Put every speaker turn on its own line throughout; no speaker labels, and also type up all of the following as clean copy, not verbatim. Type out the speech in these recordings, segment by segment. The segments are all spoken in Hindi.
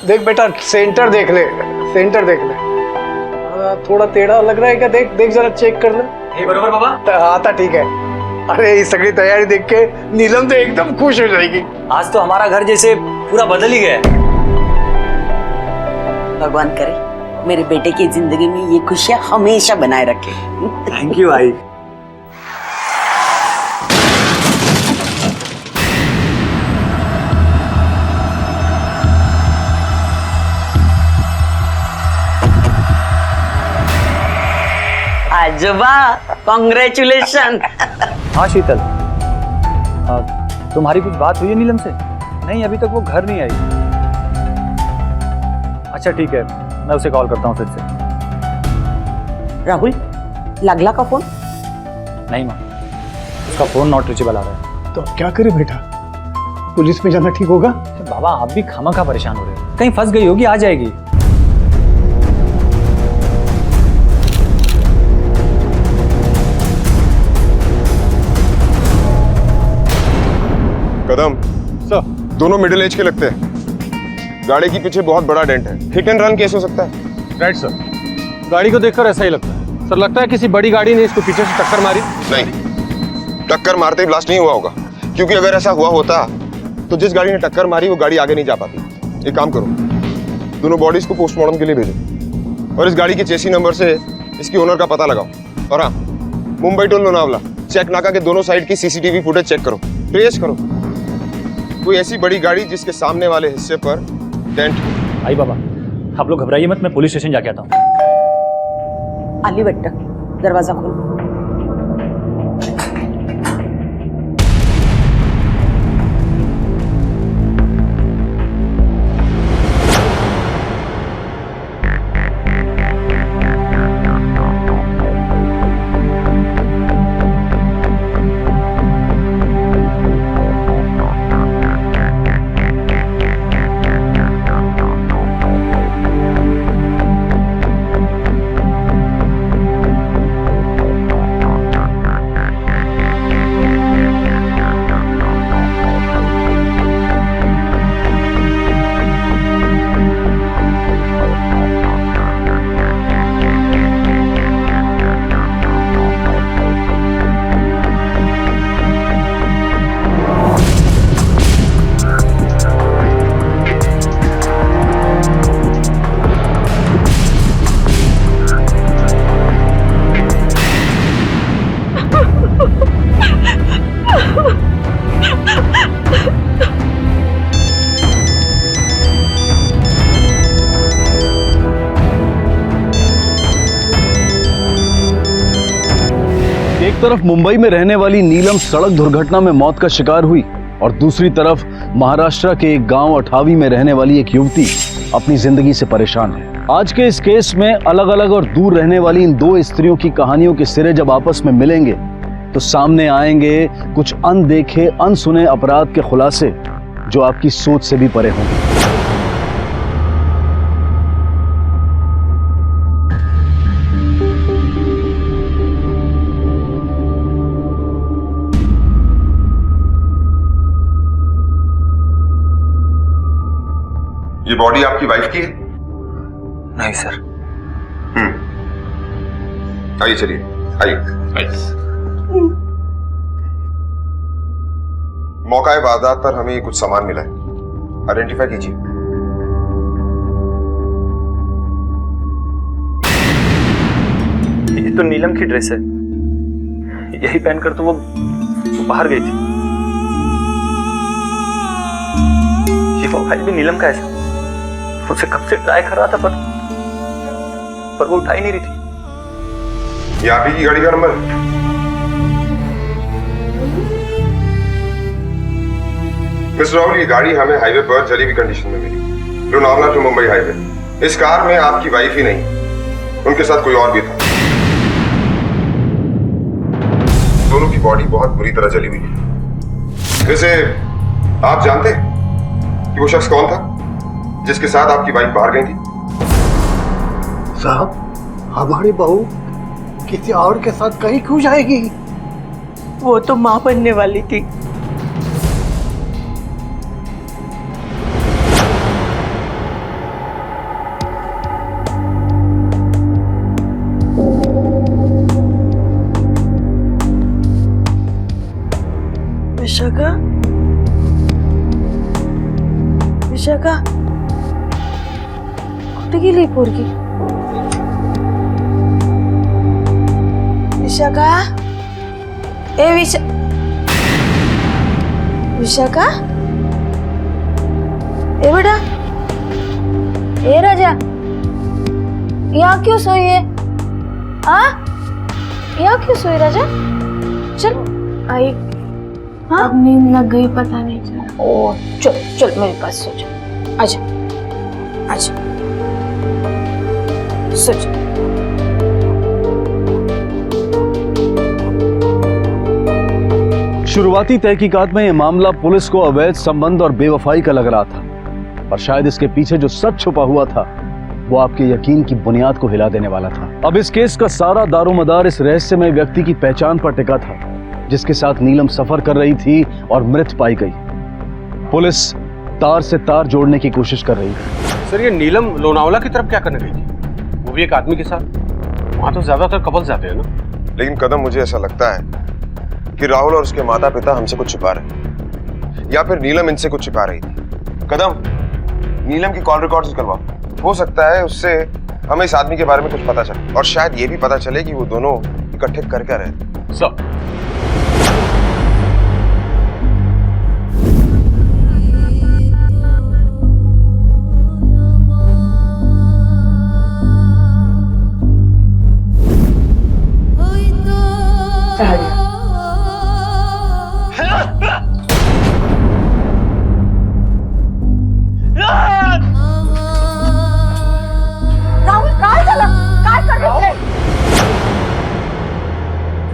देख बेटा, सेंटर देख ले, सेंटर देख ले। थोड़ा टेढ़ा लग रहा है क्या? देख देख जरा, चेक कर ले।
हे बरोबर बाबा।
आता ठीक है। अरे ये सगली तैयारी देख के नीलम तो एकदम खुश हो जाएगी।
आज तो हमारा घर जैसे पूरा बदल ही गया है।
भगवान करे मेरे बेटे की जिंदगी में ये खुशियां हमेशा बनाए रखे।
थैंक यू भाई।
आजोबा कॉन्ग्रेचुलेशन।
हाँ शीतल, तुम्हारी कुछ बात हुई है नीलम से? नहीं, अभी तक वो घर नहीं आई। अच्छा ठीक है, मैं उसे कॉल करता हूँ फिर से।
राहुल, लागला का फोन?
नहीं माँ, उसका फोन नॉट रीचेबल आ रहा है।
तो अब क्या करे बेटा? पुलिस में जाना ठीक होगा?
बाबा आप भी खामखा परेशान हो रहे हो, कहीं फंस गई होगी, आ जाएगी।
कदम सर, दोनों मिडिल एज के लगते हैं। गाड़ी के पीछे बहुत बड़ा डेंट है। हिट एंड रन केस हो सकता है।
राइट सर, गाड़ी को देखकर ऐसा ही लगता है। सर लगता है किसी बड़ी गाड़ी ने इसको पीछे से टक्कर मारी।
नहीं, टक्कर मारते ही ब्लास्ट नहीं हुआ होगा, क्योंकि अगर ऐसा हुआ होता तो जिस गाड़ी ने टक्कर मारी वो गाड़ी आगे नहीं जा पाती। एक काम करो, दोनों बॉडीज को पोस्टमार्टम के लिए भेजो और इस गाड़ी के चेसी नंबर से इसकी ओनर का पता लगाओ। और हाँ, मुंबई टू लोनावला चेक नाका के दोनों साइड की सीसीटीवी फुटेज चेक करो, ट्रेस करो कोई ऐसी बड़ी गाड़ी जिसके सामने वाले हिस्से पर डेंट हो।
आई बाबा, आप लोग घबराइए मत, मैं पुलिस स्टेशन जाके आता हूँ।
आली बेटा, दरवाजा खोल।
एक तरफ मुंबई में रहने वाली नीलम सड़क दुर्घटना में मौत का शिकार हुई और दूसरी तरफ महाराष्ट्र के एक गांव अठावी में रहने वाली एक युवती अपनी जिंदगी से परेशान है। आज के इस केस में अलग अलग और दूर रहने वाली इन दो स्त्रियों की कहानियों के सिरे जब आपस में मिलेंगे तो सामने आएंगे कुछ अनदेखे अनसुने अपराध के खुलासे जो आपकी सोच से भी परे होंगे।
ये बॉडी आपकी वाइफ की है?
नहीं सर।
आइए, चलिए आइए। मौका वारदात पर हमें कुछ सामान मिला है, आइडेंटिफाई कीजिए।
ये तो नीलम की ड्रेस है, यही पहनकर तो वो बाहर गई थी। ये मोबाइल भी नीलम का है। उसे कब से ट्राई कर रहा था पर वो उठा ही नहीं रही थी।
ये आप ही की गाड़ी का नंबर है? मिस्टर राहुल, ये गाड़ी हमें हाईवे पर जली हुई कंडीशन में मिली, लोनावला टू मुंबई हाईवे। इस कार में आपकी वाइफ ही नहीं, उनके साथ कोई और भी था। दोनों की बॉडी बहुत बुरी तरह जली हुई है। वैसे आप जानते हैं कि वो शख्स कौन था जिसके साथ आपकी वाइफ बाहर गई थी?
साहब, हमारी बहू किसी और के साथ कहीं क्यों जाएगी?
वो तो माँ बनने वाली थी।
विशाखा कुठे गेली पोरगी? विशाखा ए विशाखा ए बेटा ए राजा यहाँ क्यों सोई है? हाँ यहाँ क्यों सोई राजा? चल आई। हाँ अब नींद लग गई पता नहीं चला। ओ चल चल मेरे पास सो जा। आजा आजा सो जा।
शुरुआती तहकीकात में यह मामला पुलिस को अवैध संबंध और बेवफाई का लग रहा था, पर शायद इसके पीछे जो सच छुपा हुआ था वो आपके यकीन की बुनियाद को हिला देने वाला था। अब इस केस का सारा दारोमदार इस रहस्यमय व्यक्ति की पहचान पर टिका था जिसके साथ नीलम सफर कर रही थी और मृत पाई गई। पुलिस तार से तार जोड़ने की कोशिश कर रही थी।
सर, ये नीलम लोनावला की तरफ क्या करने गई थी? वो भी एक आदमी के साथ। वहां तो ज्यादातर कपल्स जाते हैं ना।
लेकिन कदम, मुझे ऐसा लगता है कि राहुल और उसके माता पिता हमसे कुछ छिपा रहे, या फिर नीलम इनसे कुछ छिपा रही थी। कदम, नीलम की कॉल रिकॉर्ड्स निकलवाओ। हो सकता है उससे हमें इस आदमी के बारे में कुछ पता चले, और शायद ये भी पता चले कि वो दोनों इकट्ठे कर क्या रहे।
सर,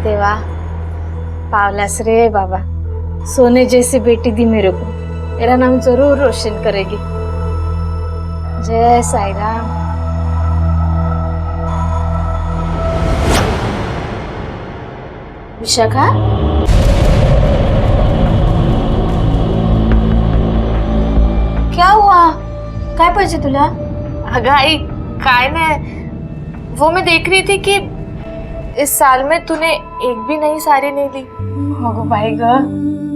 देवा पावलास रे बाबा, सोने जैसी बेटी दी मेरे को। मेरा नाम जरूर रोशन करेगी। जय साई राम। विशाखा क्या हुआ? काय पाहिजे तुला?
अगं आई काय नाही, वो मैं देख रही थी कि इस साल में तूने एक भी नई साड़ी नहीं ली।
हो भाई ग,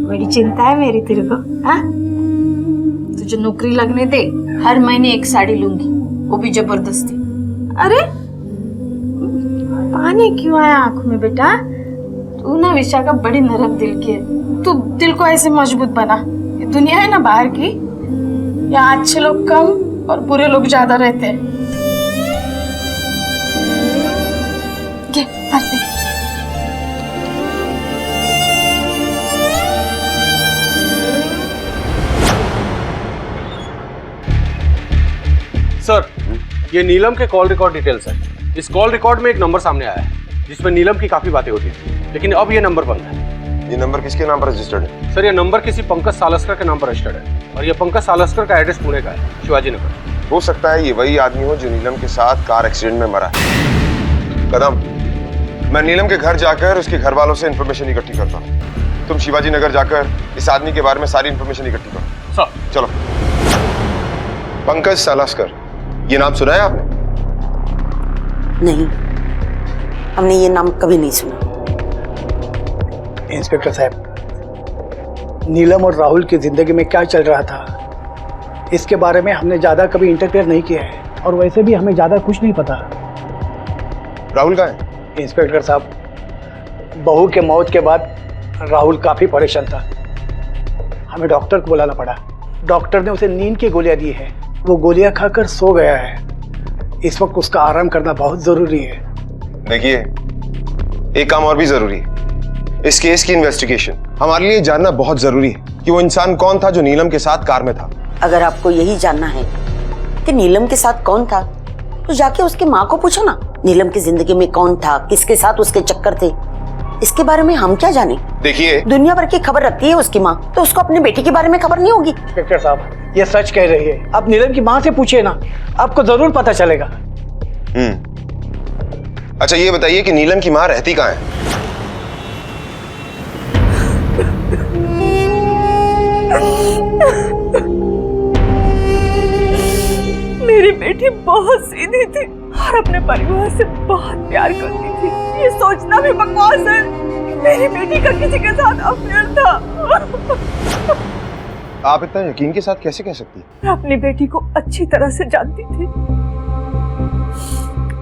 बड़ी चिंता है मेरी तेरे को। हाँ तुझे नौकरी लगने दे, हर महीने एक साड़ी लूंगी, वो भी जबरदस्ती। अरे पानी क्यों आया आंखों में बेटा? तू ना विशाखा बड़ी नरम दिल की है। तू दिल को ऐसे मजबूत बना। ये दुनिया है ना बाहर की, यहाँ अच्छे लोग कम और बुरे लोग ज्यादा रहते हैं।
सर, ये नीलम के कॉल रिकॉर्ड डिटेल्स है। इस कॉल रिकॉर्ड में एक नंबर सामने आया है जिसमें नीलम की काफी बातें होती थी, लेकिन अब ये नंबर बंद है।
ये नंबर किसके नाम पर रजिस्टर्ड है?
सर, ये नंबर किसी पंकज सालस्कर के नाम पर रजिस्टर्ड है, और ये पंकज सालस्कर का एड्रेस पुणे का है, शिवाजी नगर।
हो सकता है ये वही आदमी हो जो नीलम के साथ कार एक्सीडेंट में मरा है। कदम, मैं नीलम के घर जाकर उसके घर वालों से इंफॉर्मेशन इकट्ठी करता हूँ। तुम शिवाजी नगर जाकर इस आदमी के बारे में सारी इंफॉर्मेशन इकट्ठी करो।
सर,
चलो। पंकज सालस्कर, ये नाम सुना है आपने?
नहीं, हमने ये नाम कभी नहीं सुना।
इंस्पेक्टर साहब, नीलम और राहुल की जिंदगी में क्या चल रहा था इसके बारे में हमने ज्यादा कभी इंटरफेयर नहीं किया है, और वैसे भी हमें ज्यादा कुछ नहीं पता।
राहुल कहाँ है?
इंस्पेक्टर साहब, बहू के मौत के बाद राहुल काफी परेशान था। हमें डॉक्टर को बुलाना पड़ा। डॉक्टर ने उसे नींद की गोलियां दी है। वो गोलियां खाकर सो गया है। इस वक्त उसका आराम करना बहुत जरूरी है।
देखिए, एक काम और भी जरूरी है। इस केस की इन्वेस्टिगेशन हमारे लिए जानना बहुत जरूरी है कि वो इंसान कौन था जो नीलम के साथ कार में था।
अगर आपको यही जानना है कि नीलम के साथ कौन था, तो जाके उसकी माँ को पूछो ना। नीलम की जिंदगी में कौन था, किसके साथ उसके चक्कर थे, इसके बारे में हम क्या जाने।
देखिए,
दुनिया भर की खबर रखती है उसकी माँ, तो उसको अपने बेटे के बारे में खबर नहीं होगी।
इंस्पेक्टर साहब, ये सच कह रही है। आप नीलम की माँ से पूछिए ना, आपको जरूर पता चलेगा।
अच्छा ये बताइए कि नीलम की माँ रहती कहाँ है?
मेरी बेटी बहुत सीधी थी और अपने परिवार से बहुत प्यार करती थी। ये सोचना भी बकवास है कि मेरी बेटी का किसी के साथ अफेयर था।
आप इतना यकीन के साथ कैसे कह सकती हैं?
मैं अपनी बेटी को अच्छी तरह से जानती थी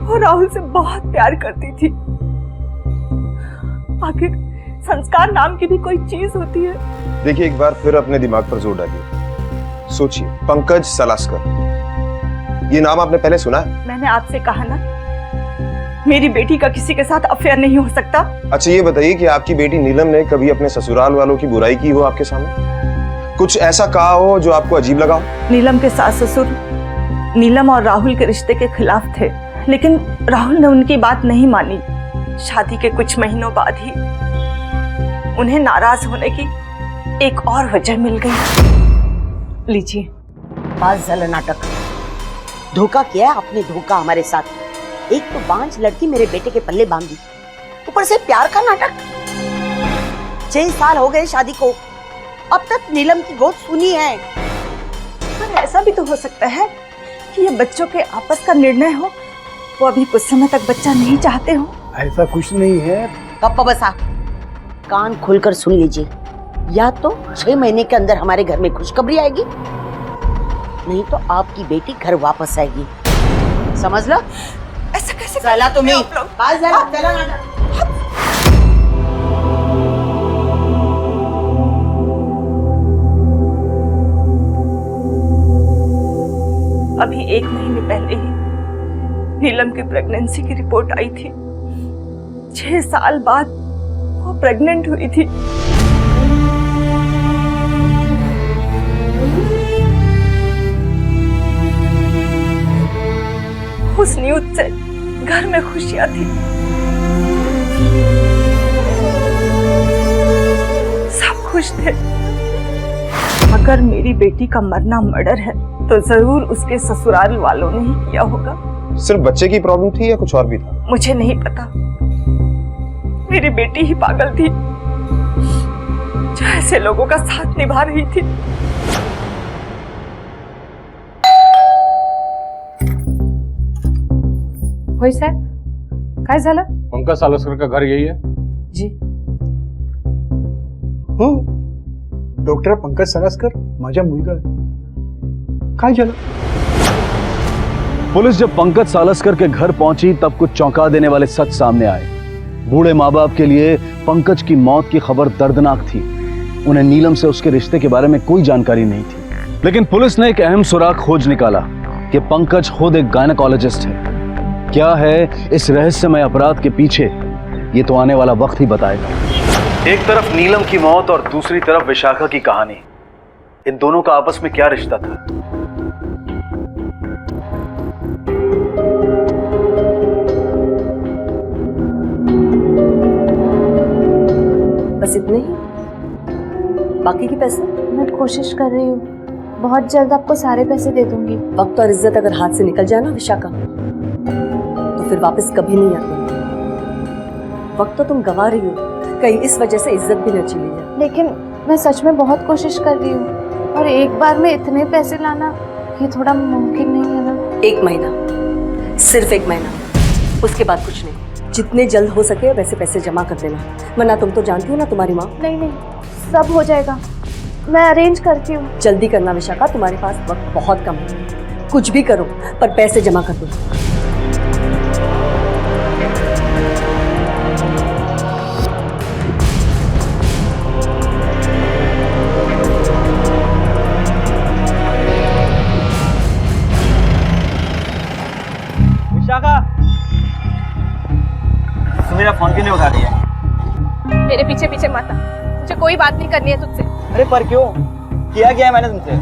और राहुल से बहुत प्यार करती थी। आखिर संस्कार नाम की भी कोई चीज होती है।
देखिए, एक बार फिर अपने दिमाग पर जोर डालिए, सोचिए। पंकज सलास्कर, ये नाम आपने पहले सुना है?
मैंने आपसे कहा ना, मेरी बेटी का किसी के साथ अफेयर नहीं हो सकता।
अच्छा ये बताइए कि आपकी बेटी नीलम ने कभी अपने ससुराल वालों की बुराई की हो आपके सामने? कुछ ऐसा कहा हो जो आपको अजीब लगा हो?
नीलम के सास ससुर नीलम और राहुल के रिश्ते के खिलाफ थे, लेकिन राहुल ने उनकी बात नहीं मानी। शादी के कुछ महीनों बाद ही उन्हें नाराज होने की एक और वजह मिल गई। लीजिए।
बस जल नाटक। धोखा किया है आपने, धोखा हमारे साथ। एक तो बांझ लड़की मेरे बेटे के पल्ले बांधी, ऊपर से प्यार का नाटक। 6 साल हो गए शादी को, अब तक नीलम की गोद सुनी है।
पर ऐसा भी तो हो सकता है कि ये बच्चों के आपस का निर्णय हो, वो अभी कुछ समय तक बच्चा नहीं चाहते हो।
ऐसा कुछ नहीं है।
पप्पा बसा, कान खोलकर सुन लीजिए। या तो 6 महीने के अंदर हमारे घर में खुशखबरी आएगी, नहीं तो आपकी बेटी घर वापस आएगी, समझ लो।
ऐसा कैसे
चला तुम्हें
आप लोग?
चला ना।
अभी 1 महीने पहले ही नीलम की प्रेगनेंसी की रिपोर्ट आई थी। 6 साल बाद वो प्रेग्नेंट हुई थी। उस न्यूज़ से घर में खुशियां थी, सब खुश थे। अगर मेरी बेटी का मरना मर्डर है तो जरूर उसके ससुराल वालों ने ही किया होगा।
सिर्फ बच्चे की प्रॉब्लम थी या कुछ और भी था?
मुझे नहीं पता, मेरी बेटी ही पागल थी जो ऐसे लोगों का साथ निभा रही थी।
होय साहेब, काय झालं?
पंकज सालस्कर का घर यही है?
जी।
हो, डॉक्टर पंकज सलास्कर माझा मुलगा आहे. काय झालं?
पुलिस जब पंकज सालस्कर के घर पहुंची तब कुछ चौंका देने वाले सच सामने आए। बूढ़े माँ बाप के लिए पंकज की मौत की खबर दर्दनाक थी। उन्हें नीलम से उसके रिश्ते के बारे में कोई जानकारी नहीं थी, लेकिन पुलिस ने एक अहम सुराग खोज निकाला कि पंकज खुद एक गायनेकोलॉजिस्ट है। क्या है इस रहस्यमय अपराध के पीछे, ये तो आने वाला वक्त ही बताएगा। एक तरफ नीलम की मौत और दूसरी तरफ विशाखा की कहानी। इन दोनों का आपस में क्या रिश्ता था?
बस इतने ही? बाकी के पैसे?
मैं कोशिश कर रही हूँ, बहुत जल्द आपको सारे पैसे दे दूंगी।
वक्त और इज्जत अगर हाथ से निकल जाए ना विशाखा, तो फिर वापस कभी नहीं आते। वक्त तो तुम गंवा रही हो, कहीं इस वजह से इज्जत भी न चली जाए।
लेकिन मैं सच में बहुत कोशिश कर रही हूँ, और एक बार में इतने पैसे लाना ये थोड़ा मुमकिन नहीं है ना।
1 महीना, सिर्फ 1 महीना, उसके बाद कुछ नहीं। जितने जल्द हो सके वैसे पैसे जमा कर देना, वरना तुम तो जानती हो ना तुम्हारी माँ।
नहीं नहीं, सब हो जाएगा, मैं अरेंज करती हूँ।
जल्दी करना विशाखा, तुम्हारे पास वक्त बहुत कम है। कुछ भी करो पर पैसे जमा कर दो।
विशाखा, तू मेरा फोन क्यों नहीं उठा रही है?
मेरे पीछे पीछे मत आ, मुझे कोई बात नहीं करनी है तुझसे।
अरे पर क्यों? किया क्या है मैंने तुमसे?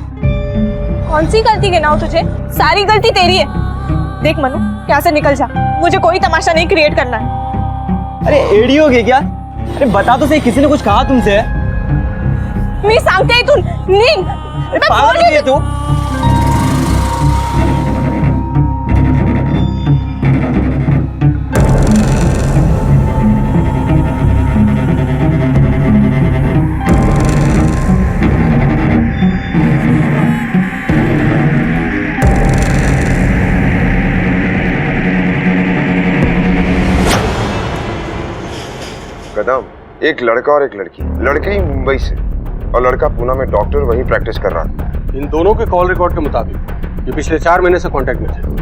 कौन सी गलती गिनाऊं तुझे? सारी गलती तेरी है। देख मनु, यहाँ से निकल जा, मुझे कोई तमाशा नहीं क्रिएट करना है।
अरे एडी हो गई क्या? अरे बता तो सही, किसी ने कुछ कहा तुमसे?
मी सांगते तू निघ।
अरे पागल हो गई तू?
कदम, एक लड़का और एक लड़की, लड़के ही मुंबई से, और लड़का पूना में डॉक्टर वहीं प्रैक्टिस कर रहा था।
इन दोनों के कॉल रिकॉर्ड के मुताबिक ये पिछले 4 महीने से कांटेक्ट में थे।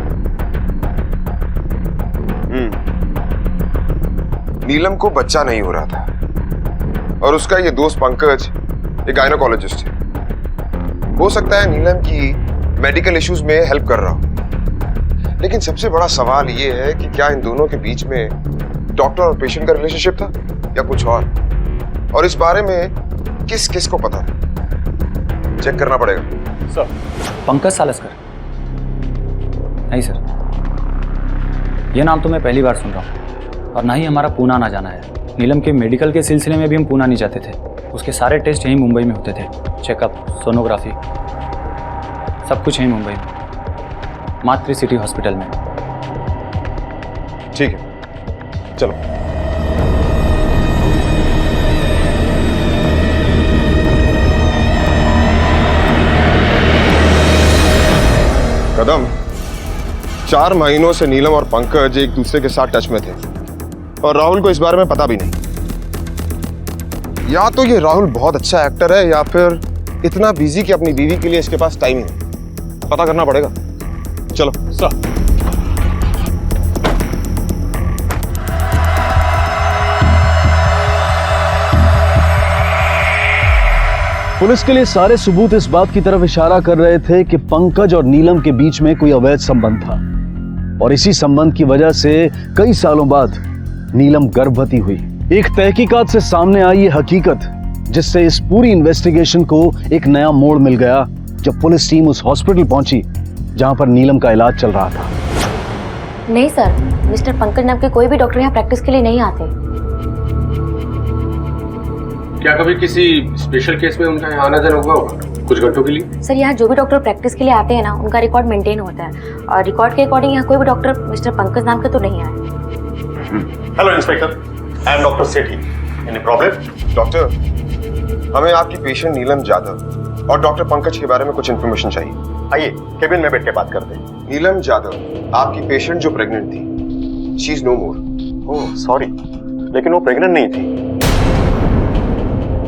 नीलम को बच्चा नहीं हो रहा था और उसका ये दोस्त पंकज एक गायनोकोलॉजिस्ट है। हो सकता है नीलम की मेडिकल इश्यूज में हेल्प कर रहा हो, लेकिन सबसे बड़ा सवाल ये है कि क्या इन दोनों के बीच में डॉक्टर और पेशेंट का रिलेशनशिप था या कुछ और इस बारे में किस किस को पता था? चेक करना पड़ेगा।
सर,
पंकज सालस्कर? नहीं सर, यह नाम तो मैं पहली बार सुन रहा हूँ और ना ही हमारा पूना ना जाना है। नीलम के मेडिकल के सिलसिले में भी हम पूना नहीं जाते थे। उसके सारे टेस्ट यहीं मुंबई में होते थे, चेकअप, सोनोग्राफी, सब कुछ यहीं मुंबई में, मातृ सिटी हॉस्पिटल में।
ठीक है, चलो। कदम, 4 महीनों से नीलम और पंकज एक दूसरे के साथ टच में थे और राहुल को इस बारे में पता भी नहीं। या तो ये राहुल बहुत अच्छा एक्टर है या फिर इतना बिजी कि अपनी बीवी के लिए इसके पास टाइम ही नहीं। पता करना पड़ेगा। चलो
सर।
पुलिस के लिए सारे सबूत इस बात की तरफ इशारा कर रहे थे कि पंकज और नीलम के बीच में कोई अवैध संबंध था और इसी संबंध की वजह से कई सालों बाद नीलम गर्भवती हुई। एक तहकीकात से सामने आई ये हकीकत, जिससे इस पूरी इन्वेस्टिगेशन को एक नया मोड़ मिल गया जब पुलिस टीम उस हॉस्पिटल पहुंची जहां पर नीलम का इलाज चल रहा था।
नहीं सर, मिस्टर पंकज नाम के कोई भी डॉक्टर यहाँ प्रैक्टिस के लिए नहीं आते।
क्या कभी किसी स्पेशल केस में उनका यहाँ आना जाना हुआ होगा कुछ घंटों के लिए?
सर, यहाँ जो भी डॉक्टर प्रैक्टिस के लिए आते हैं ना, उनका रिकॉर्ड मेंटेन होता है और रिकॉर्ड के अकॉर्डिंग यहाँ कोई भी डॉक्टर मिस्टर पंकज नाम का तो नहीं आया।
Hello inspector, I am doctor Sethi. Any problem?
Doctor, हमें आपकी पेशेंट नीलम यादव और डॉक्टर पंकज के बारे में कुछ इन्फॉर्मेशन चाहिए।
आइए केबिन में बैठ के बात करते हैं।
नीलम यादव, आपकी पेशेंट जो प्रेग्नेंट थी, she is no more.
Oh sorry, लेकिन वो प्रेग्नेंट नहीं थी।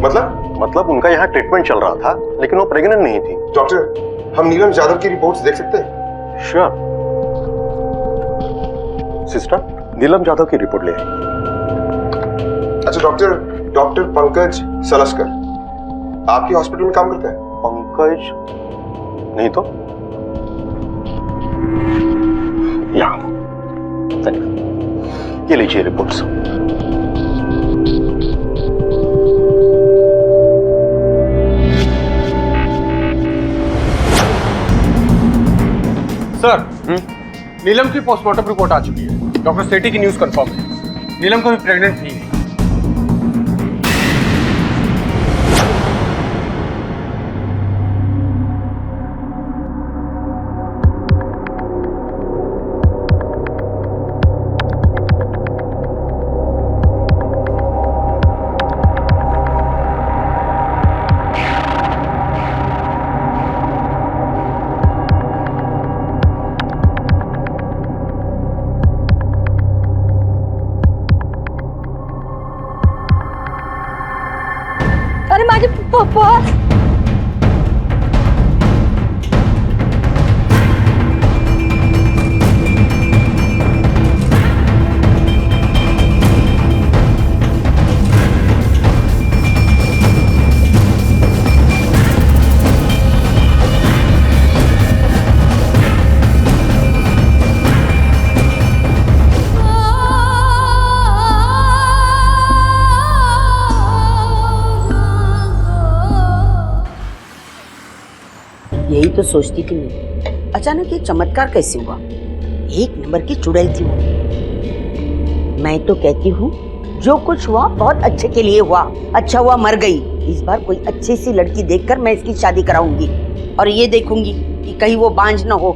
मतलब उनका यहाँ ट्रीटमेंट चल रहा था लेकिन वो प्रेग्नेंट नहीं थी।
डॉक्टर, हम नीलम यादव की रिपोर्ट्स देख सकते हैं?
श्योर। सिस्टर, नीलम यादव की रिपोर्ट ले आइए।
अच्छा डॉक्टर पंकज सालस्कर आपके हॉस्पिटल में काम करते हैं?
पंकज नहीं तो या ये लीजिए रिपोर्ट्स।
सर, नीलम की पोस्टमार्टम रिपोर्ट आ चुकी है। डॉक्टर सेठी की न्यूज कंफर्म है, नीलम कभी प्रेग्नेंट थी नहीं।
अरे माझे पप्पा!
यही तो सोचती थी मैं, अचानक ये चमत्कार कैसे हुआ? एक नंबर की चुड़ैल थी वो। मैं तो कहती हूँ जो कुछ हुआ बहुत अच्छे के लिए हुआ। अच्छा हुआ मर गई। इस बार कोई अच्छी सी लड़की देखकर मैं इसकी शादी कराऊंगी और ये देखूंगी कि कहीं वो बांझ न हो।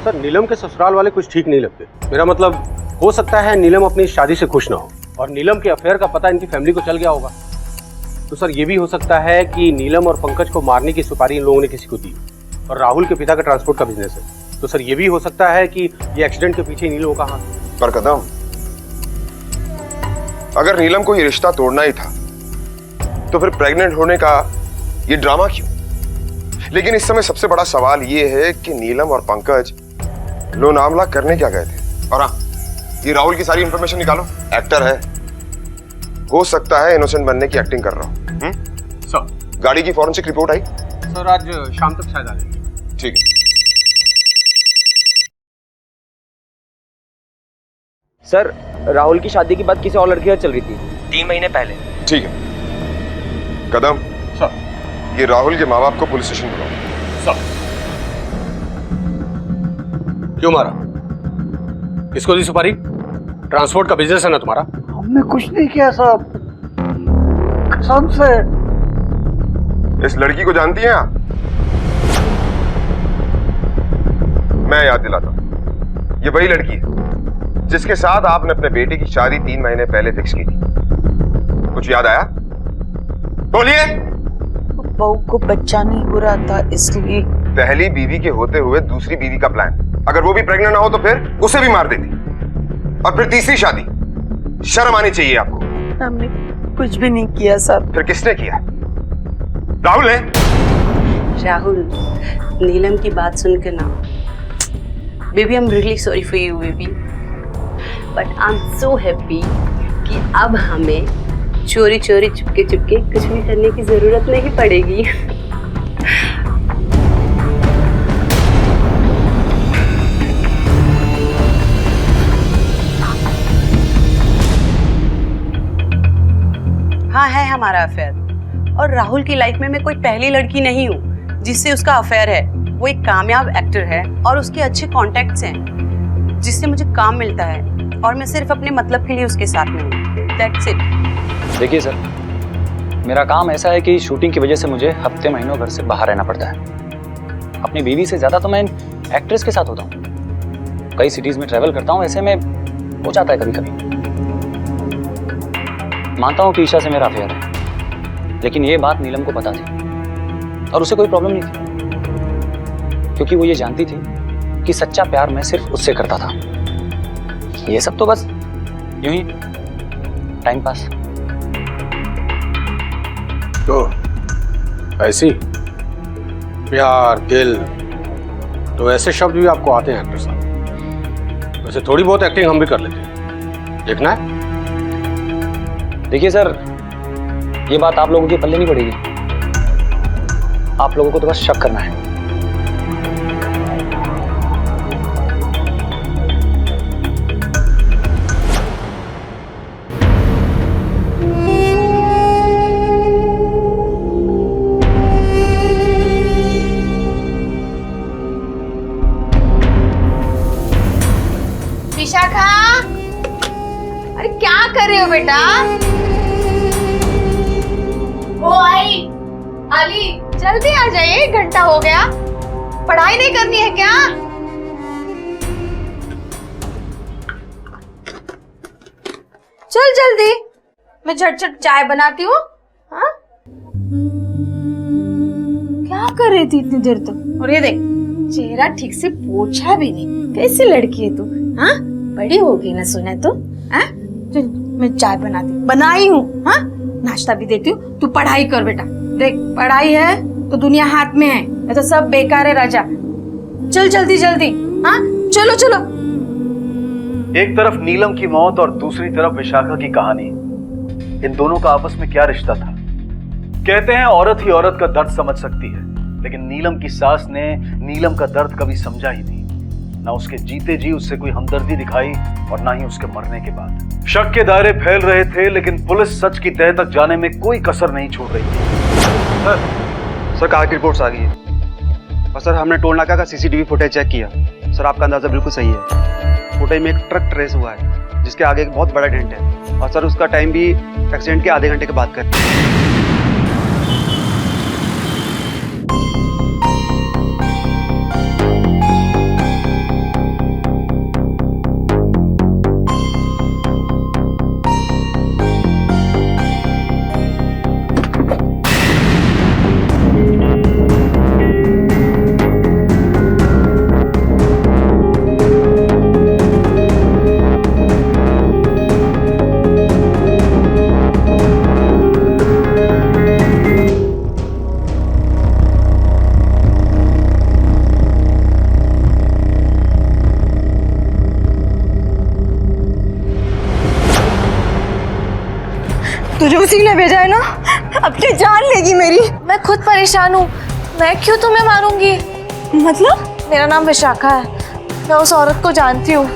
सर, नीलम के ससुराल वाले कुछ ठीक नहीं लगते। मेरा मतलब, हो सकता है नीलम अपनी शादी से खुश ना हो और नीलम के अफेयर का पता इनकी फैमिली को चल गया होगा। तो सर, ये भी हो सकता है कि नीलम और पंकज को मारने की सुपारी इन लोगों ने किसी को दी और राहुल के पिता का ट्रांसपोर्ट का बिजनेस है। तो सर, ये भी हो सकता है कि ये एक्सीडेंट के पीछे इन लोगों का हाथ।
पर कदम, अगर नीलम को ये रिश्ता तोड़ना ही था तो फिर प्रेग्नेंट होने का ये ड्रामा क्यों? लेकिन इस समय सबसे बड़ा सवाल ये है कि नीलम और पंकज लोनावला करने क्या गए थे। और हाँ, ये राहुल की सारी इंफॉर्मेशन निकालो। एक्टर है, हो सकता है इनोसेंट बनने की एक्टिंग कर रहा हूं।
सर,
गाड़ी की फॉरेंसिक रिपोर्ट आई?
सर आज शाम तक शायद आ जाएगी।
ठीक है।
सर, राहुल की शादी की बात किसी और लड़की से चल रही थी 3 महीने पहले।
ठीक है कदम।
सर,
ये राहुल के माँ बाप को पुलिस स्टेशन बुलाओ।
सर, क्यों मारा? किसको दी सुपारी? ट्रांसपोर्ट का बिजनेस है ना तुम्हारा?
हमने कुछ नहीं किया साहब, कसम से।
इस लड़की को जानती हैं आप? मैं याद दिलाता हूं, ये वही लड़की है जिसके साथ आपने अपने बेटे की शादी 3 महीने पहले फिक्स की थी। कुछ याद आया? बोलिए।
बहू को बच्चा नहीं हो रहा था इसलिए।
पहली बीवी के होते हुए दूसरी बीवी का प्लान, अगर वो भी प्रेग्नेंट ना हो तो फिर उसे भी मार देती। और फिर तीसरी शादी। शर्म आनी चाहिए आपको।
हमने कुछ भी नहीं किया साहब।
फिर किसने किया? राहुल ने।
राहुल, नीलम की बात सुनकर ना, baby I am really sorry for you baby, but I am so happy कि अब हमें चोरी चोरी चुपके चुपके कुछ भी करने की जरूरत नहीं पड़ेगी। हाँ है हमारा अफेयर, और राहुल की लाइफ में मैं कोई पहली लड़की नहीं हूँ जिससे उसका अफेयर है। वो एक कामयाब एक्टर है और उसके अच्छे कॉन्टैक्ट्स हैं जिससे मुझे काम मिलता है, और मैं सिर्फ अपने मतलब के लिए उसके साथ में हूँ। That's it.
देखिए सर, मेरा काम ऐसा है कि शूटिंग की वजह से मुझे हफ्ते महीनों घर से बाहर रहना पड़ता है। अपनी बीवी से ज़्यादा तो मैं एक्ट्रेस के साथ होता हूँ। कई सिटीज़ में ट्रैवल करता हूँ, ऐसे में हो जाता है कभी कभी। मानता हूँ कि ईशा से मेरा अफेयर है, लेकिन ये बात नीलम को पता थी और उसे कोई प्रॉब्लम नहीं थी, क्योंकि वो ये जानती थी कि सच्चा प्यार मैं सिर्फ उससे करता था। ये सब तो बस यूं ही टाइम पास।
तो ऐसी प्यार, दिल, तो ऐसे शब्द भी आपको आते हैं एक्टर साहब? वैसे थोड़ी बहुत एक्टिंग हम भी कर लेते हैं, देखना है?
देखिए सर, ये बात आप लोगों के पल्ले नहीं पड़ेगी। आप लोगों को तो बस शक करना है।
विशाखा, अरे क्या कर रहे हो बेटा? ओ आई, अली जल्दी आ जाइए, 1 घंटा हो गया। पढ़ाई नहीं करनी है क्या? चल जल्दी, मैं झटझट चाय बनाती हूँ। हाँ? क्या कर रही थी इतनी देर तक? और ये देख, चेहरा ठीक से पोछा भी नहीं। कैसी लड़की है तू? हाँ, बड़ी हो गई ना सुने तो। हाँ, मैं चाय बनाई हूँ। हाँ, नाश्ता भी देती हूँ। तू पढ़ाई कर बेटा। देख, पढ़ाई है तो दुनिया हाथ में है, नहीं तो सब बेकार है राजा। चल जल्दी जल्दी। हाँ, चलो चलो।
एक तरफ नीलम की मौत और दूसरी तरफ विशाखा की कहानी। इन दोनों का आपस में क्या रिश्ता था? कहते हैं औरत ही औरत का दर्द समझ सकती है, लेकिन नीलम की सास ने नीलम का दर्द कभी समझा ही नहीं। ना उसके जीते जी उससे कोई हमदर्दी दिखाई और ना ही उसके मरने के बाद। शक के दायरे फैल रहे थे, लेकिन पुलिस सच की तह तक जाने में कोई कसर नहीं छोड़ रही थी।
सर, कार की रिपोर्ट्स आ गई है और सर हमने टोल नाका का सीसीटीवी फुटेज चेक किया। सर, आपका अंदाजा बिल्कुल सही है। फुटेज में एक ट्रक ट्रेस हुआ है जिसके आगे एक बहुत बड़ा डेंट है, और सर उसका टाइम भी एक्सीडेंट के आधे घंटे के बाद का है।
अपनी जान लेगी मेरी।
मैं खुद परेशान हूँ, मैं क्यों तुम्हें मारूंगी?
मतलब?
मेरा नाम विशाखा है, मैं उस औरत को जानती हूँ।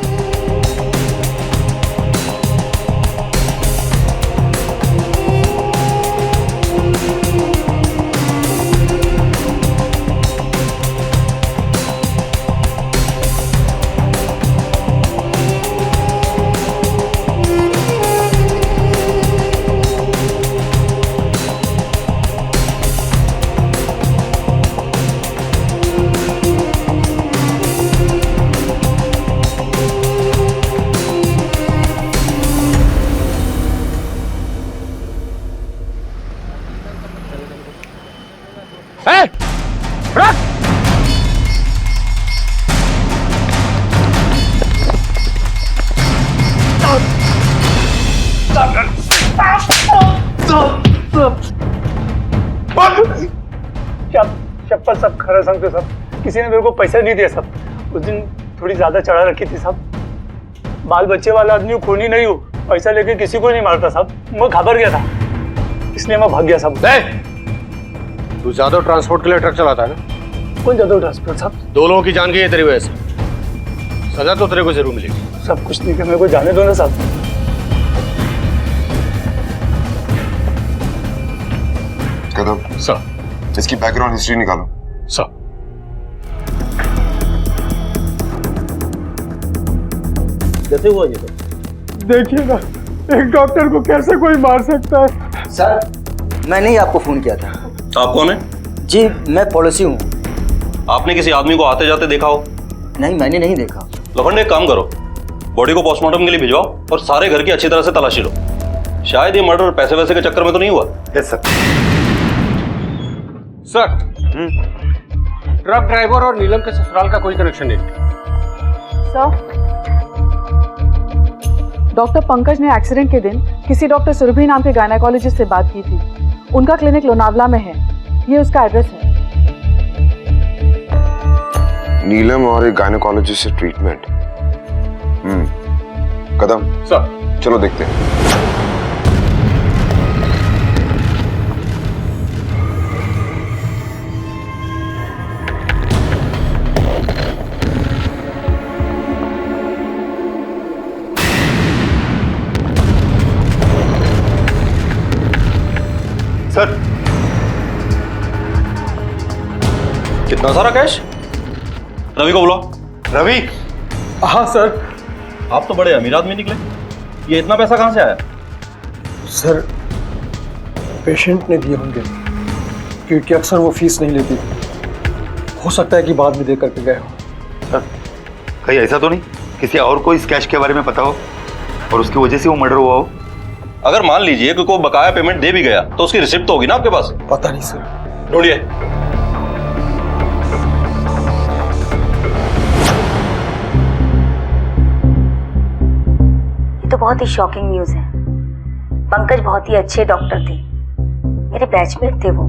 चप्पल सब खरा संगते सब, किसी ने मेरे को पैसा नहीं दिया सब। उस दिन थोड़ी ज्यादा चढ़ा रखी थी सब। बाल बच्चे वाला आदमी हूँ, खूनी नहीं हूँ, पैसा लेके किसी को नहीं मारता सब। मैं घबरा गया था, इसलिए मैं भाग गया सब।
तू जादव ट्रांसपोर्ट के लिए ट्रक चलाता है ना?
कौन जादव ट्रांसपोर्ट साहब?
2 लोगों की जान गई है तेरी वजह से, सजा तो तेरे को जरूर मिलेगी।
सब कुछ नहीं, मेरे को जाने दो ना साहब।
कदम
सर।
इसकी बैकग्राउंड हिस्ट्री निकालो।
सर। कैसे हुआ ये तो?
देखिए ना, एक डॉक्टर को कैसे कोई मार सकता है?
सर, मैंने ही आपको फोन किया था।
आप कौन है?
जी, मैं पड़ोसी हूँ।
आपने किसी आदमी को आते जाते देखा हो?
नहीं, मैंने नहीं देखा।
लखंडे, एक काम करो, बॉडी को पोस्टमार्टम के लिए भिजवाओ और सारे घर की अच्छी तरह से तलाशी लो। शायद ये मर्डर पैसे वैसे के चक्कर में तो नहीं हुआ।
Yes sir.
Sir, truck driver और नीलम के ससुराल का कोई कनेक्शन नहीं।
सर, डॉक्टर पंकज ने एक्सीडेंट के दिन किसी डॉक्टर सुरभि नाम के गायनेकोलॉजिस्ट से बात की थी। उनका क्लिनिक लोनावला में है, ये उसका एड्रेस है।
नीलम और एक गायनेकोलॉजिस्ट से ट्रीटमेंट। कदम
सर,
चलो देखते हैं।
सर, कितना सारा कैश? रवि को बुलाओ। रवि।
हाँ सर।
आप तो बड़े अमीर आदमी निकले, ये इतना पैसा कहाँ से आया?
सर, पेशेंट ने दिए होंगे, क्योंकि अक्सर वो फीस नहीं लेती। हो सकता है कि बाद में दे करके गए हो।
सर, कहीं ऐसा तो नहीं किसी और को इस कैश के बारे में पता हो और उसकी वजह से वो मर्डर हुआ हो?
अगर मान लीजिए कि कोई बकाया पेमेंट दे भी गया तो उसकी रिसिप्ट तो होगी ना आपके पास?
पता नहीं सर।
ढूंढिए।
ये तो बहुत ही शॉकिंग न्यूज है। पंकज बहुत ही अच्छे डॉक्टर थे, मेरे बैचमेट थे वो।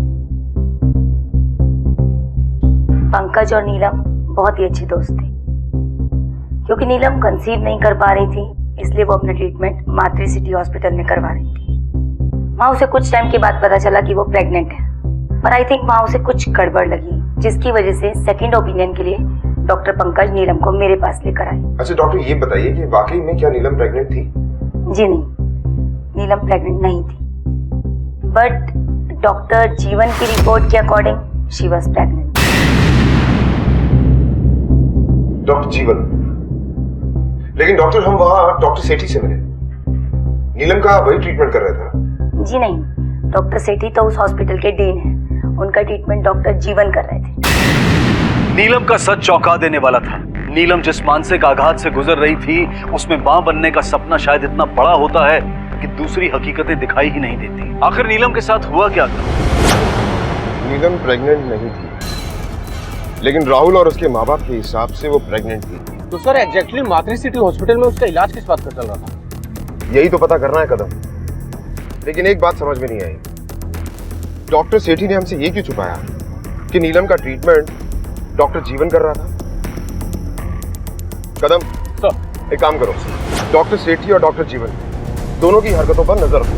पंकज और नीलम बहुत ही अच्छे दोस्त थे। क्योंकि नीलम कंसीव नहीं कर पा रही थी, इसलिए वो अपना ट्रीटमेंट मातृ सिटी हॉस्पिटल में करवा रही थी। वहाँ उसे कुछ टाइम के बाद पता चला कि वो प्रेग्नेंट है, पर आई थिंक वहाँ उसे कुछ गड़बड़ लगी, जिसकी वजह से सेकंड ओपिनियन के लिए डॉक्टर पंकज नीलम को मेरे पास लेकर आए।
अच्छा डॉक्टर, ये बताइए कि वाकई में क्या नीलम प्रेग्नेंट थी?
जी नहीं, नीलम प्रेग्नेंट नहीं थी, बट डॉक्टर जीवन की रिपोर्ट के according she was pregnant.
Doctor जीवन? लेकिन डॉक्टर, हम वहाँ डॉक्टर सेठी से मिले, नीलम का वही ट्रीटमेंट कर रहा था।
जी नहीं, डॉक्टर सेठी तो उस हॉस्पिटल के डीन हैं, उनका ट्रीटमेंट डॉक्टर जीवन कर रहे थे।
नीलम का सच चौंका देने वाला था। नीलम जिस मानसिक आघात से गुजर रही थी, उसमें मां बनने का सपना शायद इतना बड़ा होता है कि दूसरी हकीकतें दिखाई ही नहीं देती। आखिर नीलम के साथ हुआ क्या था?
नीलम प्रेग्नेंट नहीं थी, लेकिन राहुल और उसके माँ बाप के हिसाब से वो प्रेग्नेंट थी।
तो सर, एग्जैक्टली मातृ सिटी हॉस्पिटल में उसका इलाज किस बात का चल रहा था?
यही तो पता करना है कदम। लेकिन एक बात समझ में नहीं आई, डॉक्टर सेठी ने हमसे ये क्यों छुपाया कि नीलम का ट्रीटमेंट डॉक्टर जीवन कर रहा था? कदम सर, एक काम करो, डॉक्टर सेठी और डॉक्टर जीवन दोनों की हरकतों पर नजर रखो।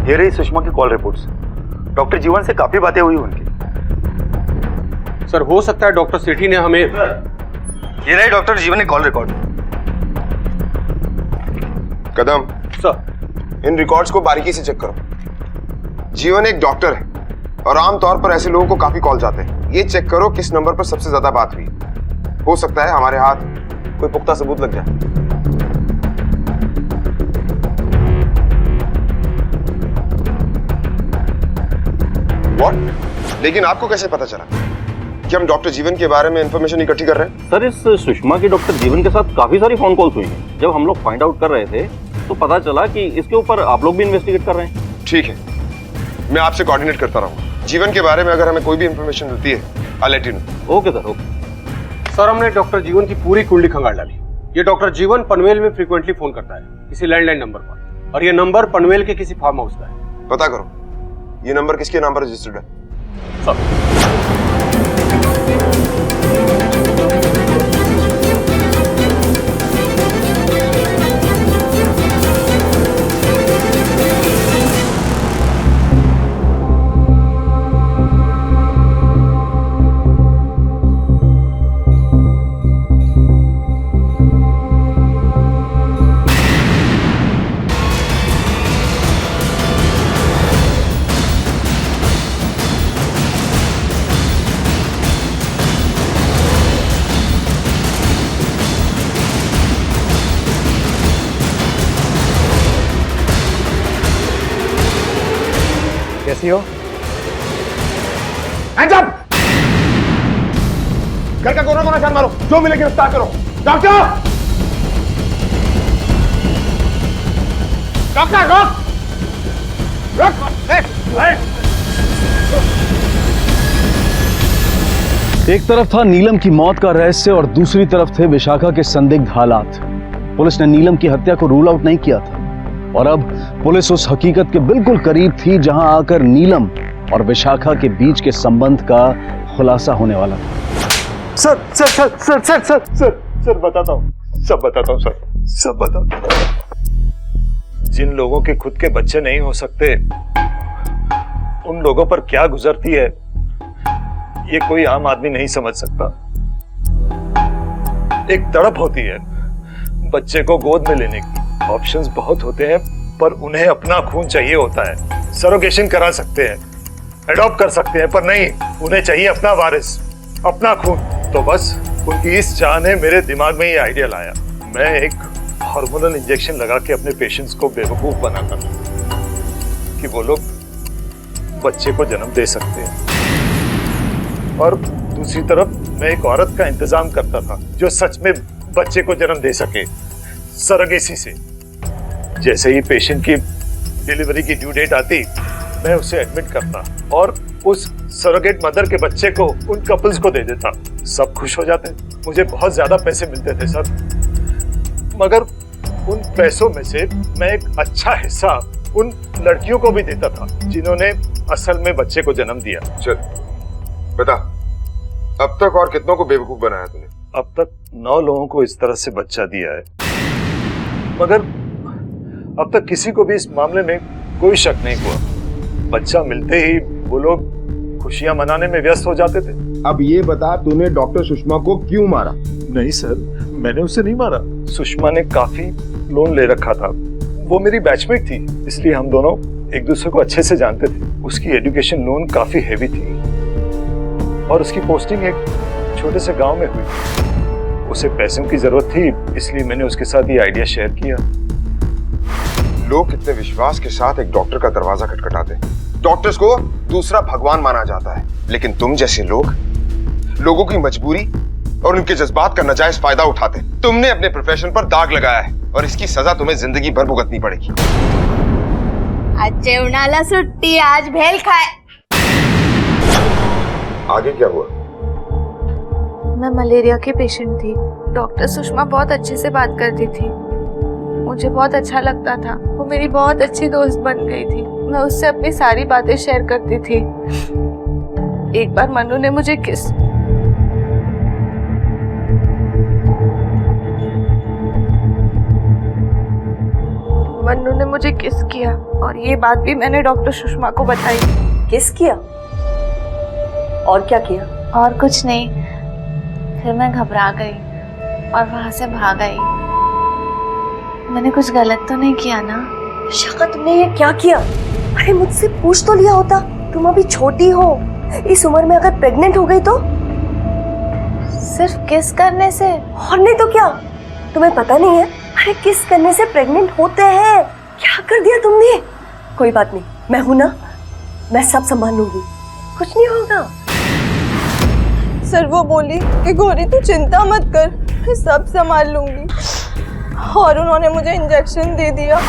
ये रही सुषमा की कॉल रिपोर्ट्स। डॉक्टर जीवन से काफी बातें हुई उनकी।
सर हो सकता है डॉक्टर सेठी ने हमें,
ये रही डॉक्टर जीवन की कॉल रिकॉर्ड।
कदम
सर
इन रिकॉर्ड्स को बारीकी से चेक करो। जीवन एक डॉक्टर है और आमतौर पर ऐसे लोगों को काफी कॉल जाते हैं। ये चेक करो किस नंबर पर सबसे ज्यादा बात हुई। हो सकता है हमारे हाथ कोई पुख्ता सबूत लग जाए। व्हाट? लेकिन आपको कैसे पता चला कि हम डॉक्टर जीवन के बारे में इंफॉर्मेशन इकट्ठी कर रहे हैं?
सर इस सुषमा की डॉक्टर जीवन के साथ काफी सारी फोन कॉल्स हुई हैं। जब हम लोग फाइंड आउट कर रहे थे तो पता चला कि इसके ऊपर आप लोग भी इन्वेस्टिगेट कर रहे हैं।
ठीक है, मैं आपसे कोऑर्डिनेट करता रहूंगा। जीवन के बारे में अगर हमें कोई भी इंफॉर्मेशन मिलती है I let you know.
Okay sir, okay.
Sir हमने डॉक्टर जीवन की पूरी कुंडली खंगाल डाली। ये डॉक्टर जीवन पनवेल में फ्रीक्वेंटली फोन करता है किसी लैंडलाइन नंबर पर, और ये नंबर पनवेल के किसी फार्म हाउस का है।
पता करो ये नंबर किसके नाम पर रजिस्टर्ड है।
कैसी हो? Hands up! घर का कोना कोना छान मारो, जो मिले गिरफ्तार करो। डॉक्टर! डॉक्टर रोक!
एक तरफ था नीलम की मौत का रहस्य और दूसरी तरफ थे विशाखा के संदिग्ध हालात। पुलिस ने नीलम की हत्या को रूल आउट नहीं किया था और अब पुलिस उस हकीकत के बिल्कुल करीब थी जहां आकर नीलम और विशाखा के बीच के संबंध का खुलासा होने वाला था।
Sir sir sir sir sir sir sir sir बताता हूँ, सब बताता हूँ सर, सब बताता हूँ। जिन लोगों के खुद के बच्चे नहीं हो सकते उन लोगों पर क्या गुजरती है ये कोई आम आदमी नहीं समझ सकता। एक तड़प होती है बच्चे को गोद में लेने की। ऑप्शंस बहुत होते हैं पर उन्हें अपना खून चाहिए होता है। सरोगेशन करा सकते हैं, एडॉप्ट कर सकते हैं, पर नहीं, उन्हें चाहिए अपना वारिस, अपना खून। तो बस उनकी इस चाह ने मेरे दिमाग में ये आइडिया लाया। मैं एक हार्मोनल इंजेक्शन लगा के अपने पेशेंट्स को बेवकूफ बनाता था कि वो लोग बच्चे को जन्म दे सकते हैं, और दूसरी तरफ मैं एक औरत का इंतजाम करता था जो सच में बच्चे को जन्म दे सके सरोगेसी से। जैसे ही पेशेंट की डिलीवरी की ड्यू डेट आती मैं उसे एडमिट करता और उस सरोगेट मदर के बच्चे को उन कपल्स को दे देता। सब खुश हो जाते। मुझे बहुत ज्यादा पैसे मिलते थे सर, मगर उन पैसों में से मैं एक अच्छा हिस्सा उन लड़कियों को भी देता था जिन्होंने असल में बच्चे को जन्म दिया।
चल बता, अब तक और कितनों को बेवकूफ बनाया तूने?
अब तक 9 लोगों को इस तरह से बच्चा दिया है, मगर अब तक किसी को भी इस मामले में कोई शक नहीं हुआ। बच्चा मिलते ही वो लोग खुशियां मनाने में व्यस्त हो जाते थे।
अब ये बता, तूने डॉक्टर सुषमा को क्यों मारा?
नहीं सर, मैंने उसे नहीं मारा। सुषमा ने काफी लोन ले रखा था। वो मेरी बैचमेट थी, इसलिए हम दोनों एक दूसरे को अच्छे से जानते थे। उसकी एजुकेशन लोन काफी हेवी थी और उसकी पोस्टिंग एक छोटे से गांव में हुई। उसे पैसों की जरूरत थी, इसलिए मैंने उसके साथ ये आइडिया शेयर किया।
लोग कितने विश्वास के साथ एक डॉक्टर का दरवाजा खटखटाते। डॉक्टर्स को दूसरा भगवान माना जाता है, लेकिन तुम जैसे लोग लोगों की मजबूरी और उनके जज्बात का नाजायज फायदा उठाते। तुमने अपने प्रोफेशन पर दाग लगाया है और इसकी सजा तुम्हें जिंदगी भर भुगतनी पड़ेगी।
आज जेवणाला सुट्टी, आज भेल खाए।
आगे क्या हुआ?
मैं मलेरिया की पेशेंट थी। डॉक्टर सुषमा बहुत अच्छे से बात करती थी, मुझे बहुत अच्छा लगता था। वो मेरी बहुत अच्छी दोस्त बन गई थी। मैं उससे अपनी सारी बातें शेयर करती थी। एक बार मनु ने मुझे किस
मन्नू ने मुझे किस किया और ये बात भी मैंने डॉक्टर सुषमा को बताई।
किस किया? और क्या किया?
और कुछ नहीं, फिर मैं घबरा गई और वहां से भाग आई। मैंने कुछ गलत तो नहीं किया ना?
विशाखा, तुमने ये क्या किया? अरे मुझसे पूछ तो लिया होता। तुम अभी छोटी हो, इस उम्र में अगर प्रेग्नेंट हो गई तो?
सिर्फ किस करने से?
और नहीं तो क्या? तुम्हें पता नहीं है? अरे किस करने से प्रेग्नेंट होते हैं। क्या कर दिया तुमने? कोई बात नहीं, मैं हूं ना, मैं सब संभाल लूंगी, कुछ नहीं होगा।
सर वो बोली कि गौरी तू चिंता मत कर, मैं सब संभाल लूंगी, और उन्होंने मुझे इंजेक्शन दे दिया।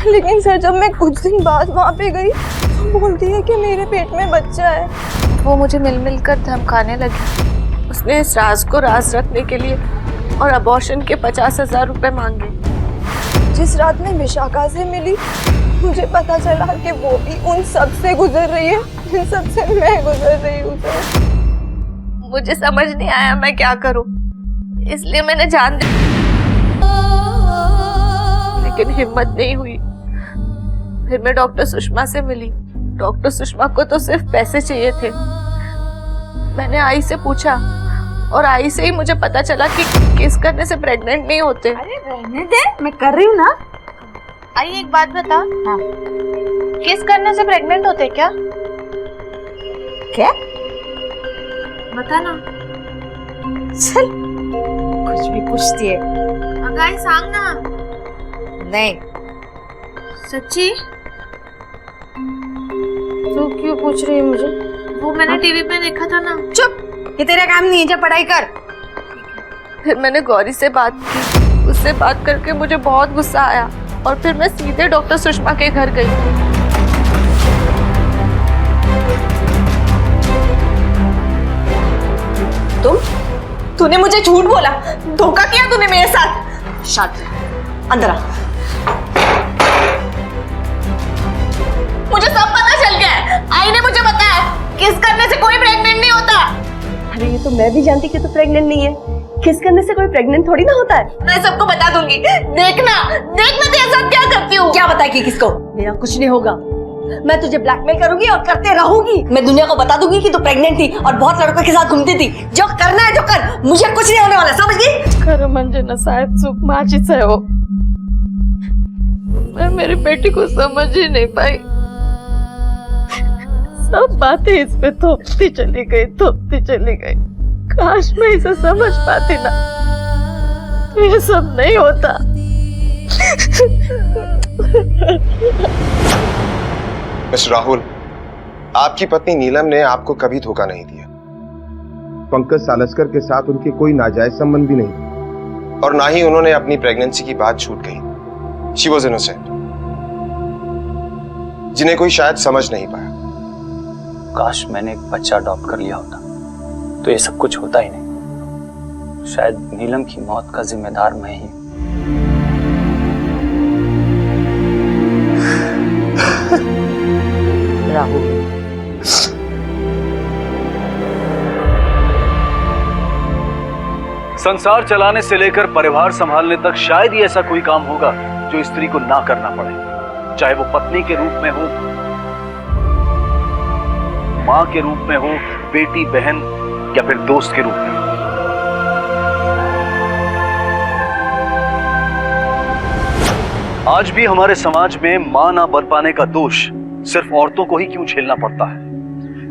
लेकिन सर जब मैं कुछ दिन बाद वहाँ पे गई तो बोलती है कि मेरे पेट में बच्चा है।
वो मुझे मिल मिल कर धमकाने लगी। उसने इस राज को राज रखने के लिए और अबॉर्शन के 50,000 रुपए मांगे।
जिस रात में विशाखा से मिली मुझे पता चला कि वो भी उन सब से गुजर रही है जिन सब से मैं गुजर रही हूँ।
मुझे समझ नहीं आया मैं क्या करूं, इसलिए मैंने जान दी, लेकिन हिम्मत नहीं हुई। फिर मैं डॉक्टर सुषमा से मिली। डॉक्टर सुषमा को तो सिर्फ पैसे चाहिए थे। मैंने आई से पूछा और आई से ही मुझे पता चला कि किस करने से प्रेग्नेंट नहीं होते।
अरे रहने दे, मैं कर रही हूँ ना।
आई एक बात बता, हाँ। किस करने से प्रेग्नेंट होते क्या?
क्या?
बता ना।
चल कुछ भी पूछती है।
अगाई सांग ना।
नहीं।
सच्ची?
तू क्यों पूछ रही है मुझे?
वो मैंने टीवी पे देखा था ना।
चुप, ये तेरा काम नहीं है, जा पढ़ाई कर।
फिर मैंने गौरी से बात की। उससे बात करके मुझे बहुत गुस्सा आया और फिर मैं सीधे डॉक्टर सुषमा के घर गई।
तूने मुझे झूठ बोला, धोखा किया तूने मेरे साथ।
शांत, अंदर आ।
मुझे सब पता चल गया है। आई ने मुझे बताया किस करने से कोई प्रेग्नेंट नहीं होता।
अरे ये तो मैं भी जानती कि तू प्रेग्नेंट नहीं है। किस करने से कोई प्रेग्नेंट थोड़ी ना होता है।
मैं सबको बता दूंगी। देखना देखना तेरे साथ क्या करती हूँ।
क्या बताएगी किसको? मेरा कुछ नहीं होगा। मैं तुझे ब्लैकमेल करूंगी और करते रहूंगी। मैं दुनिया को बता दूंगी कि तू प्रेग्नेंट थी और बहुत लड़कों के साथ घूमती थी। जो करना है जो कर, मुझे कुछ नहीं होने वाला, समझ गई?
खरं म्हणजे ना साहेब, चूक माझीच आहे हो। मैं मेरी बेटी को समझ ही नहीं पाई। सब बातें इस पे थोपती चली गई। काश मैं इसे समझ पाती ना तो ये सब नहीं होता।
मिस्टर राहुल, आपकी पत्नी नीलम ने आपको कभी धोखा नहीं दिया। पंकज सालस्कर के साथ उनके कोई नाजायज संबंध भी नहीं थे और ना ही उन्होंने अपनी प्रेगनेंसी की बात झूठ कही। शी वॉज इनोसेंट, जिन्हें कोई शायद समझ नहीं पाया।
काश मैंने एक बच्चा अडॉप्ट कर लिया होता तो ये सब कुछ होता ही नहीं। शायद नीलम की मौत का जिम्मेदार मैं ही।
राहुल,
संसार चलाने से लेकर परिवार संभालने तक शायद ही ऐसा कोई काम होगा जो स्त्री को ना करना पड़े, चाहे वो पत्नी के रूप में हो, मां के रूप में हो, बेटी बहन या फिर दोस्त के रूप में। आज भी हमारे समाज में मां ना बन पाने का दोष सिर्फ औरतों को ही क्यों झेलना पड़ता है?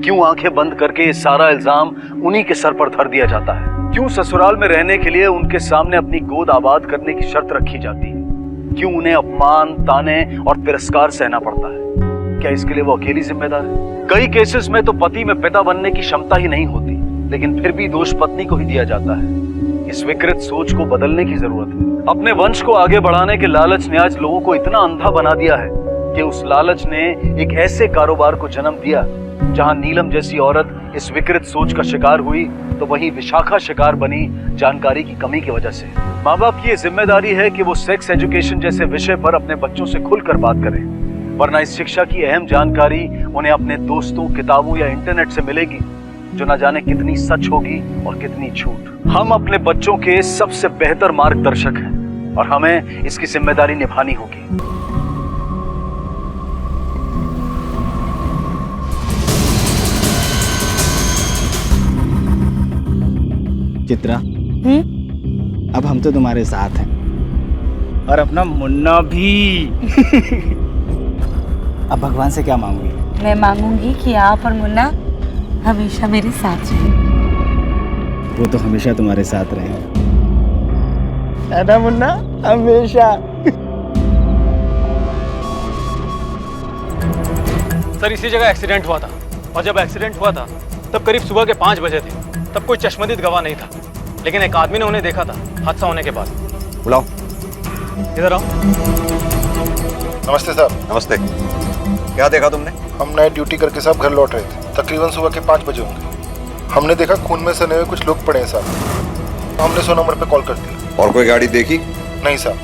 क्यों आंखें बंद करके सारा इल्जाम उन्हीं के सर पर धर दिया जाता है? क्यों ससुराल में रहने के लिए उनके सामने अपनी गोद आबाद करने की शर्त रखी जाती है? क्यों उन्हें अपमान, ताने और तिरस्कार सहना पड़ता है? क्या इसके लिए वो अकेली जिम्मेदार है? कई केसेस में तो पति में पिता बनने की क्षमता ही नहीं होती, लेकिन फिर भी दोष पत्नी को ही दिया जाता है। इस विकृत सोच को बदलने की जरूरत है। अपने वंश को आगे बढ़ाने के लालच ने आज लोगों को इतना अंधा बना दिया है कि उस लालच ने एक ऐसे कारोबार को जन्म दिया जहां नीलम जैसी औरत इस विकृत सोच का शिकार हुई तो वहीं विशाखा शिकार बनी जानकारी की कमी की वजह से। माँ बाप की ये जिम्मेदारी है कि वो सेक्स एजुकेशन जैसे विषय पर अपने बच्चों से खुलकर बात करें, वरना इस शिक्षा की अहम जानकारी उन्हें अपने दोस्तों, किताबों या इंटरनेट से मिलेगी जो न जाने कितनी सच होगी और कितनी झूठ। हम अपने बच्चों के सबसे बेहतर मार्गदर्शक हैं और हमें इसकी जिम्मेदारी निभानी होगी।
चित्रा, अब हम तो तुम्हारे साथ हैं और अपना मुन्ना भी। अब भगवान से क्या मांगोगी?
मैं मांगूंगी कि आप और मुन्ना हमेशा मेरे साथ रहें।
वो तो हमेशा तुम्हारे साथ रहेगा, है ना मुन्ना? हमेशा।
सर इसी जगह एक्सीडेंट हुआ था और जब एक्सीडेंट हुआ था तब करीब सुबह के 5 बजे थे। तब कोई चश्मदीद गवाह नहीं था, लेकिन एक आदमी ने उन्हें देखा था हादसा होने के बाद।
बुलाओ।
इधर आओ।
नमस्ते सर।
नमस्ते। क्या देखा तुमने?
हम नाइट ड्यूटी करके साहब घर लौट रहे थे, तकरीबन सुबह के 5 बजे होंगे। हमने देखा खून में सने हुए कुछ लोग पड़े हैं साहब, तो हमने 100 नंबर पे कॉल कर दिया।
और कोई गाड़ी देखी?
नहीं साहब।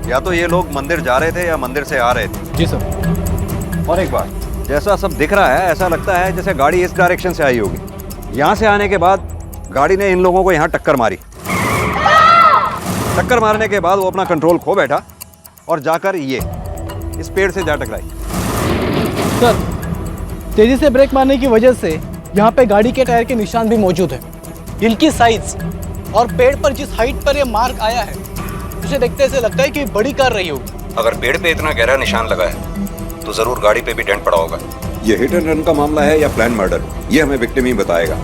या तो ये लोग मंदिर जा रहे थे या मंदिर से आ रहे थे।
जी सर।
और एक बात, जैसा सब दिख रहा है ऐसा लगता है जैसे गाड़ी इस डायरेक्शन से आई होगी। यहाँ से आने के बाद गाड़ी ने इन लोगों को यहाँ टक्कर मारी। टक्कर मारने के बाद वो अपना कंट्रोल खो बैठा और जाकर ये इस पेड़ से जा टकराई।
सर, तेजी से ब्रेक मारने की वजह से यहाँ पे गाड़ी के टायर के निशान भी मौजूद है। हिल की साइज और पेड़ पर जिस हाइट पर ये मार्क आया है, उसे देखते ऐसे लगता है कि बड़ी कार रही होगी।
अगर पेड़ पे इतना गहरा निशान लगा है तो जरूर गाड़ी पे भी डेंट पड़ा होगा। ये हिट एंड रन का मामला है या प्लान मर्डर, ये हमें विक्टिम ही बताएगा।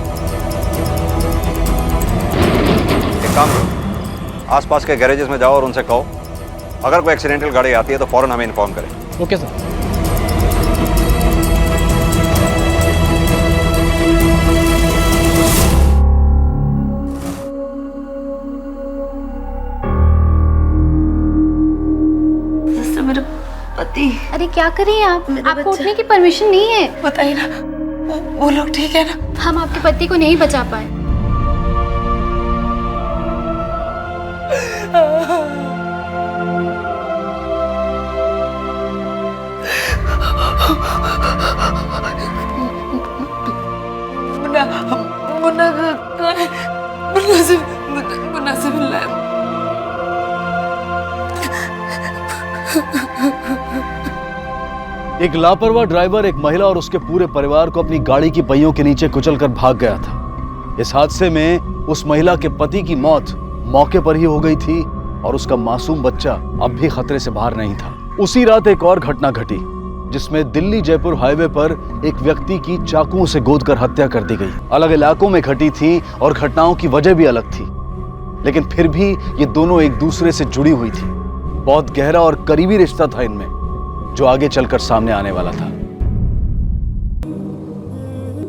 एक काम करो, आसपास के गैरेजेस में जाओ और उनसे कहो अगर कोई एक्सीडेंटल गाड़ी आती है तो फौरन हमें इन्फॉर्म करें।
Okay sir.
मेरा पति।
अरे क्या कर रही हैं आप? आपको उठने की परमिशन नहीं है।
बताइए ना, वो लोग ठीक है ना?
हम आपके पति को नहीं बचा पाए।
मुन्ना, मुन्ना से मिलना है।
एक लापरवाह ड्राइवर एक महिला और उसके पूरे परिवार को अपनी गाड़ी की पहियों के नीचे कुचलकर भाग गया था। इस हादसे में उस महिला के पति की मौत मौके पर ही हो गई थी और उसका मासूम बच्चा अब भी खतरे से बाहर नहीं था। उसी रात एक और घटना घटी जिसमें दिल्ली जयपुर हाईवे पर एक व्यक्ति की चाकुओं से गोदकर हत्या कर दी गई। अलग इलाकों में घटी थी और घटनाओं की वजह भी अलग थी, लेकिन फिर भी ये दोनों एक दूसरे से जुड़ी हुई थी। बहुत गहरा और करीबी रिश्ता था इनमें, जो आगे चलकर सामने आने वाला था।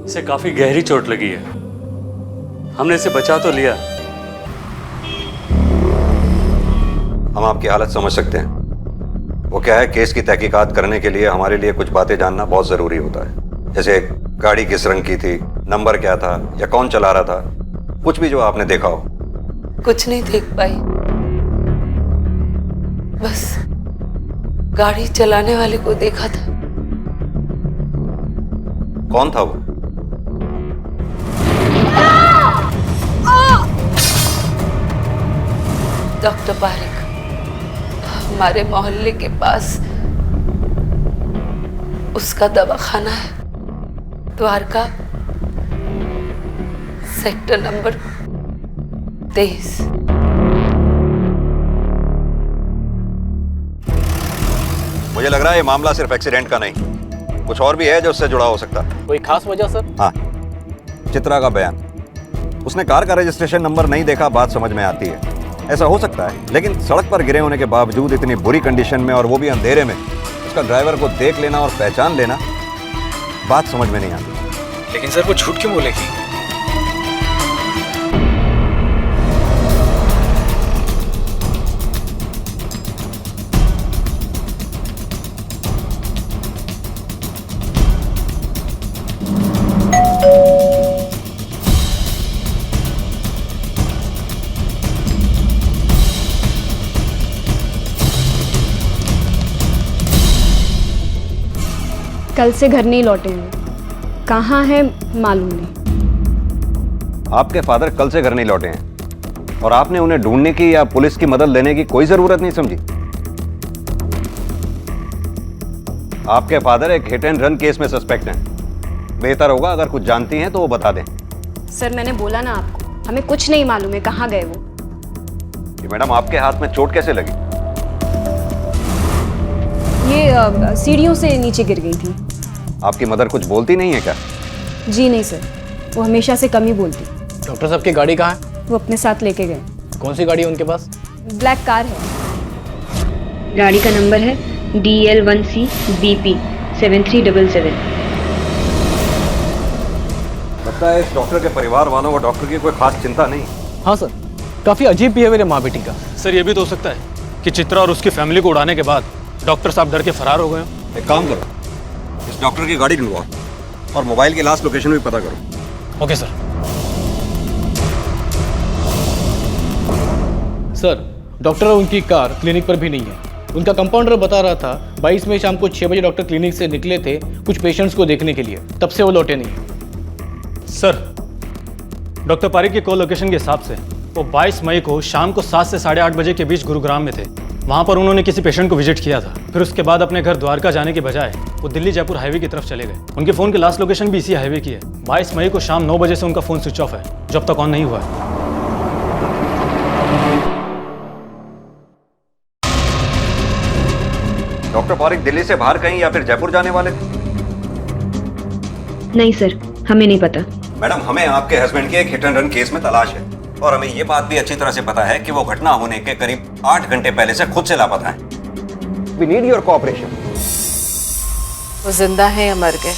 इसे काफी गहरी चोट लगी है, हमने इसे बचा तो लिया।
हम आपकी हालत समझ सकते हैं। वो क्या है, केस की तहकीकात करने के लिए हमारे लिए कुछ बातें जानना बहुत जरूरी होता है, जैसे गाड़ी किस रंग की थी, नंबर क्या था या कौन चला रहा था, कुछ भी जो आपने देखा हो।
कुछ नहीं देख पाई, बस गाड़ी चलाने वाले को देखा था।
कौन था वो?
डॉक्टर पारिक, हमारे मोहल्ले के पास उसका दवाखाना है, द्वारका, सेक्टर नंबर 23।
मुझे लग रहा है ये मामला सिर्फ एक्सीडेंट का नहीं, कुछ और भी है जो उससे जुड़ा हो सकता है।
कोई खास वजह सर?
हाँ, चित्रा का बयान। उसने कार का रजिस्ट्रेशन नंबर नहीं देखा, बात समझ में आती है, ऐसा हो सकता है, लेकिन सड़क पर गिरे होने के बावजूद इतनी बुरी कंडीशन में और वो भी अंधेरे में उसका ड्राइवर को देख लेना और पहचान लेना, बात समझ में नहीं आती।
लेकिन सर वो झूठ क्यों बोलेगी?
कल से घर नहीं लौटे हैं। कहाँ है मालूम नहीं।
आपके फादर कल से घर नहीं लौटे हैं और आपने उन्हें ढूंढने की या पुलिस की मदद लेने की कोई जरूरत नहीं समझी। आपके फादर एक हिट एंड रन केस में सस्पेक्ट हैं। बेहतर होगा अगर कुछ जानती हैं तो वो बता दें।
सर मैंने बोला ना आपको, हमें कुछ नहीं मालूम है कहाँ गए वो।
कि मैडम आपके हाथ में चोट कैसे लगी?
ये सीढ़ियों से नीचे गिर गई थी।
आपकी मदर कुछ बोलती नहीं है क्या?
जी नहीं सर, वो हमेशा से कम ही बोलती।
डॉक्टर साहब की गाड़ी कहाँ है?
वो अपने साथ लेके गए।
कौन सी गाड़ी है उनके पास?
ब्लैक कार है।
गाड़ी का नंबर है DL1C BP 7377।
लगता है इस डॉक्टर के परिवार वालों और डॉक्टर की कोई खास चिंता नहीं।
हाँ सर, काफी अजीब बिहेवियर है माँ बेटी का।
सर ये भी तो हो सकता है कि चित्रा और उसकी फैमिली को उड़ाने के बाद डॉक्टर साहब डर के फरार हो गए।
एक काम करो, इस डॉक्टर की गाड़ी ढूंढवाओ और मोबाइल की लास्ट लोकेशन भी पता करो।
Okay sir.
सर, डॉक्टर और उनकी कार क्लिनिक पर भी नहीं है। उनका कंपाउंडर बता रहा था 22 मई शाम को 6 बजे डॉक्टर क्लिनिक से निकले थे कुछ पेशेंट्स को देखने के लिए, तब से वो लौटे नहीं।
सर डॉक्टर पारिक की कॉल लोकेशन के हिसाब से वो 22 मई को शाम को 7 से 8:30 बजे के बीच गुरुग्राम में थे। वहाँ पर उन्होंने किसी पेशेंट को विजिट किया था। फिर उसके बाद अपने घर द्वारका जाने के बजाय वो दिल्ली जयपुर हाईवे की तरफ चले गए। उनके फ़ोन की लास्ट लोकेशन भी इसी हाईवे की है। 22 मई को शाम 9 बजे से उनका फ़ोन स्विच ऑफ है, जब तक ऑन नहीं हुआ है।
डॉक्टर पारिक दिल्ली से बाहर कहीं या फिर जयपुर जाने वाले थे?
नहीं सर, हमें नहीं पता।
मैडम, हमें आपके हस्बैंड के एक हिट एंड रन केस में तलाश है और हमें ये बात भी अच्छी तरह से पता है कि वो घटना होने के करीब 8 घंटे पहले से खुद से लापता है। We need your cooperation.
वो जिंदा है या मर गए?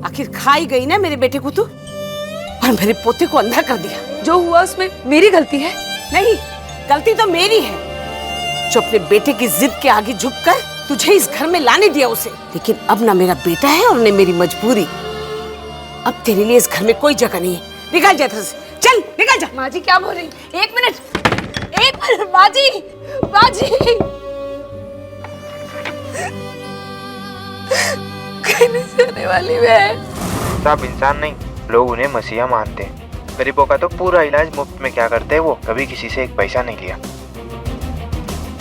आखिर खाई गई ना मेरे बेटे को तू, और मेरे पोते को अंधा कर दिया।
जो हुआ उसमें मेरी गलती है?
नहीं, गलती तो मेरी है जो अपने बेटे की जिद के आगे झुककर तुझे इस घर में लाने दिया उसे। लेकिन अब ना मेरा बेटा है और न मेरी मजबूरी। अब तेरे लिए इस घर में कोई जगह नहीं है। निकल जा इधर से, चल निकल जा।
माँ जी क्या बोल रही? एक मिनट माँ जी, माँ जी। कहने जाने वाली मैं।
साहब इंसान नहीं, लोग उन्हें मसीहा मानते हैं। गरीबों का तो पूरा इलाज मुफ्त में क्या करते हैं, वो कभी किसी से एक पैसा नहीं लिया।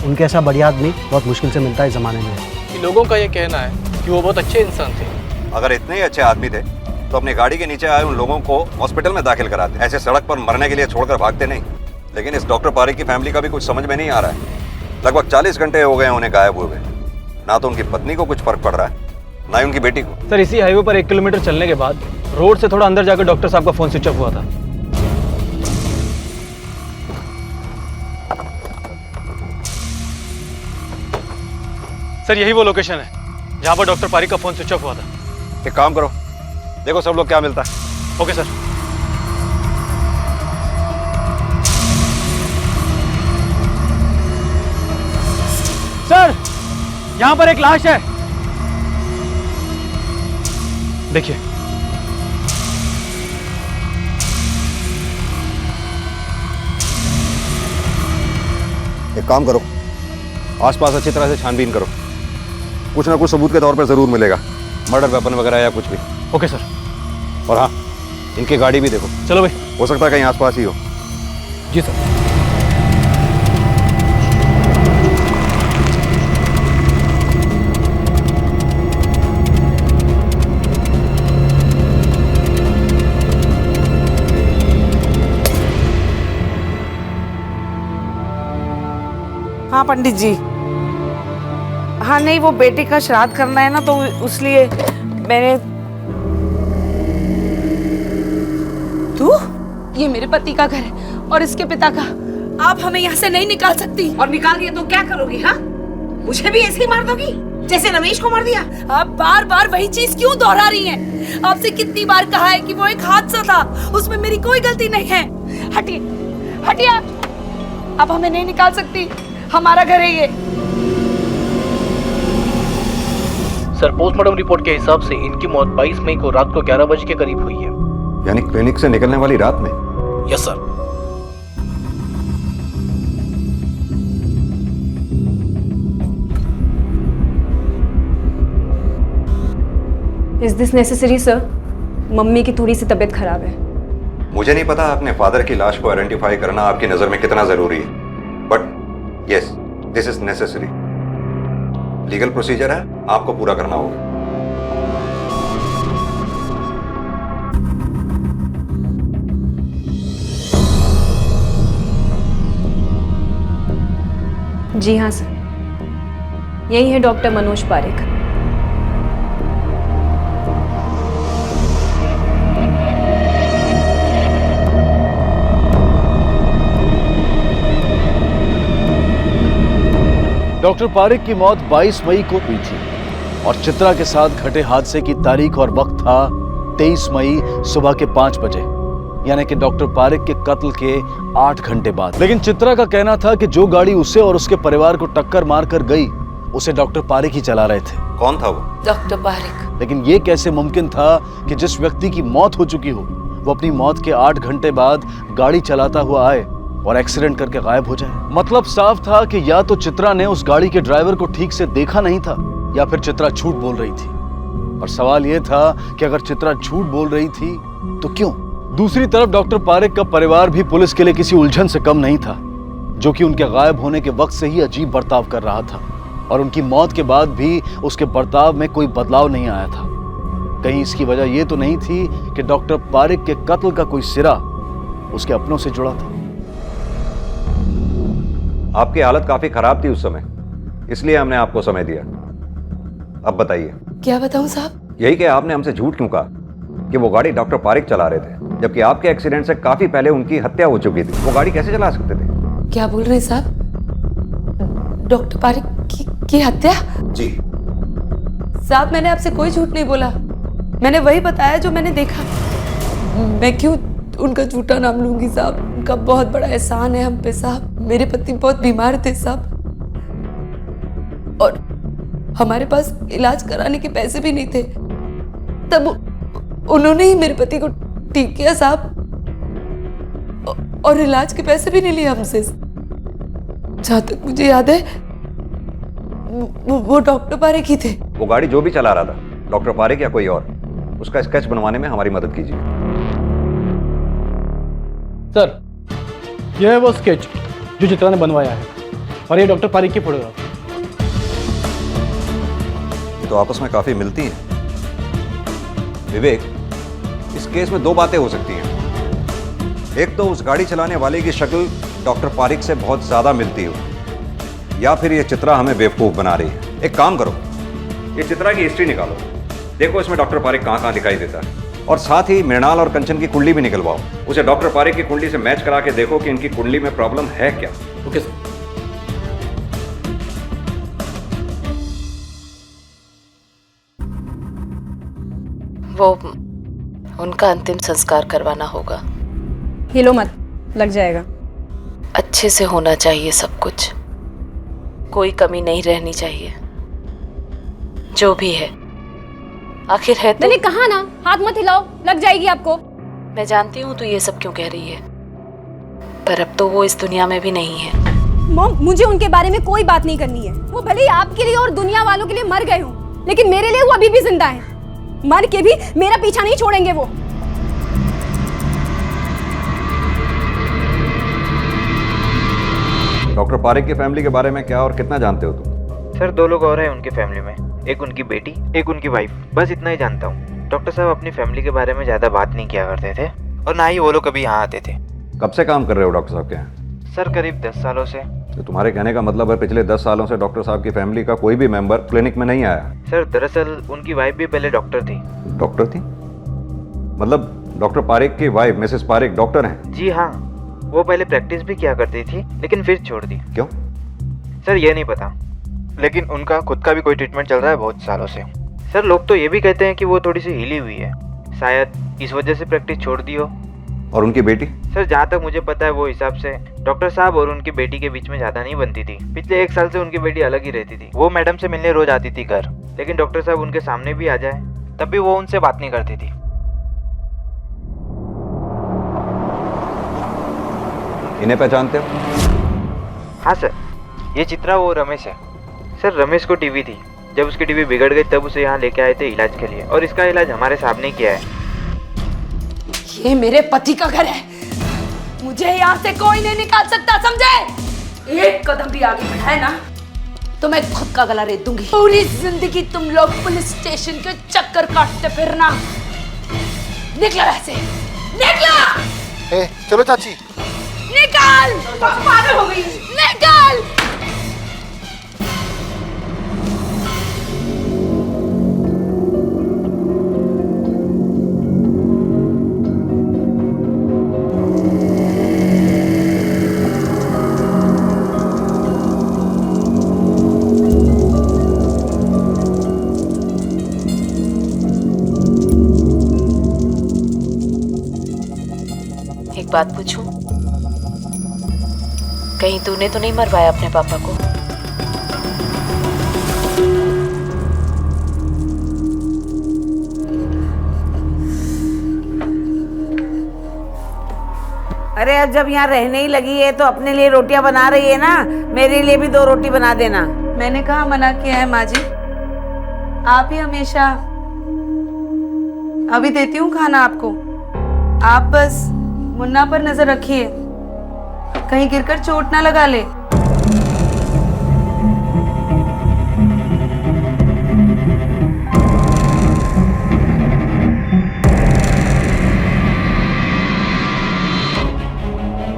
उनके ऐसा बढ़िया आदमी बहुत मुश्किल से मिलता है इस जमाने में।
लोगों का ये कहना है कि वो बहुत अच्छे इंसान थे।
अगर इतने ही अच्छे आदमी थे तो अपनी गाड़ी के नीचे आए उन लोगों को हॉस्पिटल में दाखिल कराते, ऐसे सड़क पर मरने के लिए छोड़कर भागते नहीं। लेकिन इस डॉक्टर पारिक की फैमिली का भी कुछ समझ में नहीं आ रहा है। लगभग 40 घंटे हो गए उन्हें गायब हुए। ना तो उनकी पत्नी को कुछ फर्क पड़ रहा है, ना ही उनकी बेटी को।
सर इसी हाईवे पर 1 किलोमीटर चलने के बाद रोड से थोड़ा अंदर जाकर डॉक्टर साहब का फोन स्विच ऑफ हुआ था। सर यही वो लोकेशन है जहां पर डॉक्टर पारिक का फोन स्विच ऑफ हुआ था।
एक काम करो, देखो सब लोग क्या मिलता है।
Okay sir. सर यहां पर एक लाश है, देखिए।
एक काम करो, आसपास अच्छी तरह से छानबीन करो, कुछ ना कुछ सबूत के तौर पर जरूर मिलेगा, मर्डर वेपन वगैरह या कुछ भी।
Okay sir.
और हाँ, इनकी गाड़ी भी देखो।
चलो भाई।
हो सकता है कहीं आसपास ही हो।
जी सर।
हाँ पंडित जी। हाँ नहीं, वो बेटे का श्राद्ध करना है ना, तो उसलिए मैंने।
तू?
ये मेरे पति का घर है और इसके पिता का।
आप हमें यहाँ से नहीं निकाल सकती। और निकाल दिया तो क्या करोगी? हाँ, मुझे भी ऐसे ही मार दोगी जैसे रमेश को मार दिया?
आप बार बार वही चीज क्यों दोहरा रही हैं? आपसे कितनी बार कहा है कि वो एक हादसा था, उसमें मेरी कोई गलती नहीं है। हटिए हटिए, आप हमें नहीं निकाल सकती, हमारा घर है ये।
सर पोस्टमार्टम रिपोर्ट के हिसाब से इनकी मौत 22 मई को रात को 11 बजे के करीब हुई है।
यानी क्लिनिक से निकलने वाली रात में?
Yes sir.
Is this necessary sir? Mummy की थोड़ी सी तबीयत खराब है।
मुझे नहीं पता अपने फादर की लाश को आइडेंटिफाई करना आपकी नजर में कितना जरूरी है, but yes this is necessary. Legal procedure है, आपको पूरा करना होगा।
जी हाँ सर, यही है डॉक्टर मनोज पारेख।
डॉक्टर पारेख की मौत 22 मई को हुई थी और चित्रा के साथ घटे हादसे की तारीख और वक्त था 23 मई सुबह के 5 बजे, यानी कि डॉक्टर पारेख के कत्ल के 8 घंटे बाद। लेकिन चित्रा का कहना था कि जो गाड़ी उसे और उसके परिवार को टक्कर मारकर गई उसे डॉक्टर पारेख ही चला रहे थे।
कौन था वो?
डॉक्टर पारेख।
लेकिन ये कैसे मुमकिन था कि जिस व्यक्ति की मौत हो चुकी हो वो अपनी मौत के 8 घंटे बाद गाड़ी चलाता हुआ आए और एक्सीडेंट करके गायब हो जाए? मतलब साफ था कि या तो चित्रा ने उस गाड़ी के ड्राइवर को ठीक से देखा नहीं था या फिर चित्रा झूठ बोल रही थी। और सवाल यह था कि अगर चित्रा झूठ बोल रही थी तो क्यों? दूसरी तरफ डॉक्टर पारेख का परिवार भी पुलिस के लिए किसी उलझन से कम नहीं था, जो कि उनके गायब होने के वक्त से ही अजीब बर्ताव कर रहा था और उनकी मौत के बाद भी उसके बर्ताव में कोई बदलाव नहीं आया था। कहीं इसकी वजह यह तो नहीं थी कि डॉक्टर पारेख के कत्ल का कोई सिरा उसके अपनों से जुड़ा था?
आपकी हालत काफी खराब थी उस समय, इसलिए हमने आपको समय दिया। अब बताइए।
क्या बताऊं साहब?
यही कि आपने हमसे झूठ क्यों कहा कि वो गाड़ी डॉक्टर पारेख चला रहे थे, जबकि आपके एक्सीडेंट से काफी पहले उनकी हत्या हो चुकी थी। वो गाड़ी कैसे चला सकते थे?
क्या बोल रहे हैं साहब? डॉक्टर पारेख की हत्या?
जी
साहब, मैंने आपसे कोई झूठ नहीं बोला। मैंने वही बताया जो मैंने देखा। मैं क्यों उनका झूठा नाम लूंगी साहब? उनका बहुत बड़ा एहसान है हम पे साहब। मेरे पति बहुत बीमार थे साहब और हमारे पास इलाज कराने के पैसे भी नहीं थे, तब उन्होंने ही मेरे पति को ठीक किया साहब, और इलाज के पैसे भी नहीं लिए हमसे। जहां तक मुझे याद है वो डॉक्टर पारेख ही थे।
वो गाड़ी जो भी चला रहा था, डॉक्टर पारेख या कोई और, उसका स्केच बनवाने में हमारी मदद कीजिए।
सर, यह है वो स्केच जो चित्रा ने बनवाया है और ये डॉक्टर पारेख की फोटोग्राफ।
ये तो आपस में काफी मिलती हैं। विवेक, इस केस में दो बातें हो सकती हैं। एक तो उस गाड़ी चलाने वाले की शक्ल डॉक्टर पारेख से बहुत ज्यादा मिलती हो, या फिर ये चित्रा हमें बेवकूफ बना रही है। एक काम करो, ये चित्रा की हिस्ट्री निकालो, देखो इसमें डॉक्टर पारेख कहाँ कहाँ दिखाई देता है, और साथ ही मृणाल और कंचन की कुंडली भी निकलवाओ। उसे डॉक्टर पारेख की कुंडली से मैच करा के देखो कि इनकी कुंडली में प्रॉब्लम है क्या।
Okay sir.
वो उनका अंतिम संस्कार करवाना होगा।
हिलो मत, लग जाएगा।
अच्छे से होना चाहिए सब कुछ, कोई कमी नहीं रहनी चाहिए। जो भी है आखिर है तो।
मैंने कहा ना, हाथ मत हिलाओ, लग जाएगी आपको।
मैं जानती हूँ तू ये सब क्यों कह रही है, पर अब तो वो इस दुनिया में भी नहीं है।
मॉम, मुझे उनके बारे में कोई बात नहीं करनी है। वो भले ही आपके लिए और दुनिया वालों के लिए मर गए हो, लेकिन मेरे लिए वो अभी भी जिंदा है। मर के भी मेरा पीछा नहीं छोड़ेंगे वो।
डॉक्टर पारेख की फैमिली के बारे में क्या और कितना जानते हो तुम?
सर 2 लोग और हैं उनकी फैमिली में, एक उनकी बेटी, एक उनकी वाइफ, बस इतना ही जानता हूँ। डॉक्टर साहब अपनी फैमिली के बारे में ज्यादा बात नहीं किया करते थे और ना ही वो लोग कभी यहाँ आते थे।
कब से काम कर रहे हो डॉक्टर साहब के यहाँ?
सर करीब 10 सालों से।
तो तुम्हारे कहने का मतलब है पिछले 10 सालों से डॉक्टर साहब की फैमिली का कोई भी मेंबर क्लिनिक में नहीं आया?
सर दरअसल उनकी वाइफ भी पहले डॉक्टर थी।
डॉक्टर थी? मतलब डॉक्टर पारेख की वाइफ मिसेस पारेख डॉक्टर हैं?
जी हाँ, वो पहले प्रैक्टिस भी किया करती थी लेकिन फिर छोड़ दी।
क्यों?
सर ये नहीं पता, लेकिन उनका खुद का भी कोई ट्रीटमेंट चल रहा है बहुत सालों से। सर लोग तो ये भी कहते हैं कि वो थोड़ी सी हिली हुई है, शायद इस वजह से प्रैक्टिस छोड़ दी हो।
और उनकी बेटी?
सर जहाँ तक मुझे पता है वो हिसाब से डॉक्टर साहब और उनकी बेटी के बीच में ज्यादा नहीं बनती थी। पिछले 1 साल से उनकी बेटी अलग ही रहती थी। वो मैडम से मिलने रोज आती थी घर, लेकिन डॉक्टर साहब उनके सामने भी आ जाए तब भी वो उनसे बात नहीं करती थी।
इन्हें पहचानते हो?
हाँ सर, ये चित्रा वो रमेश है। सर रमेश को टीबी थी, जब उसकी टीबी बिगड़ गई तब उसे यहाँ लेके आए थे इलाज के लिए, और इसका इलाज हमारे साहब ने किया है।
ये मेरे पति का घर है, मुझे यहाँ से कोई नहीं निकाल सकता, समझे? एक कदम भी आगे बढ़ाए ना तो मैं खुद का गला रेत दूंगी। पूरी जिंदगी तुम लोग पुलिस स्टेशन के चक्कर काटते फिरना। निकलो ऐसे, निकलो।
चलो चाची।
निकाल, पागल हो गई, निकाल।
एक बात पूछूं? कहीं तूने तो नहीं मरवाया अपने पापा को?
अरे अब जब यहाँ रहने ही लगी है तो अपने लिए रोटियां बना रही है ना, मेरे लिए भी 2 रोटी बना देना।
मैंने कहा मना किया है माँ जी, आप ही हमेशा। अभी देती हूँ खाना आपको, आप बस मुन्ना पर नजर रखिए, कहीं गिरकर चोट ना लगा ले।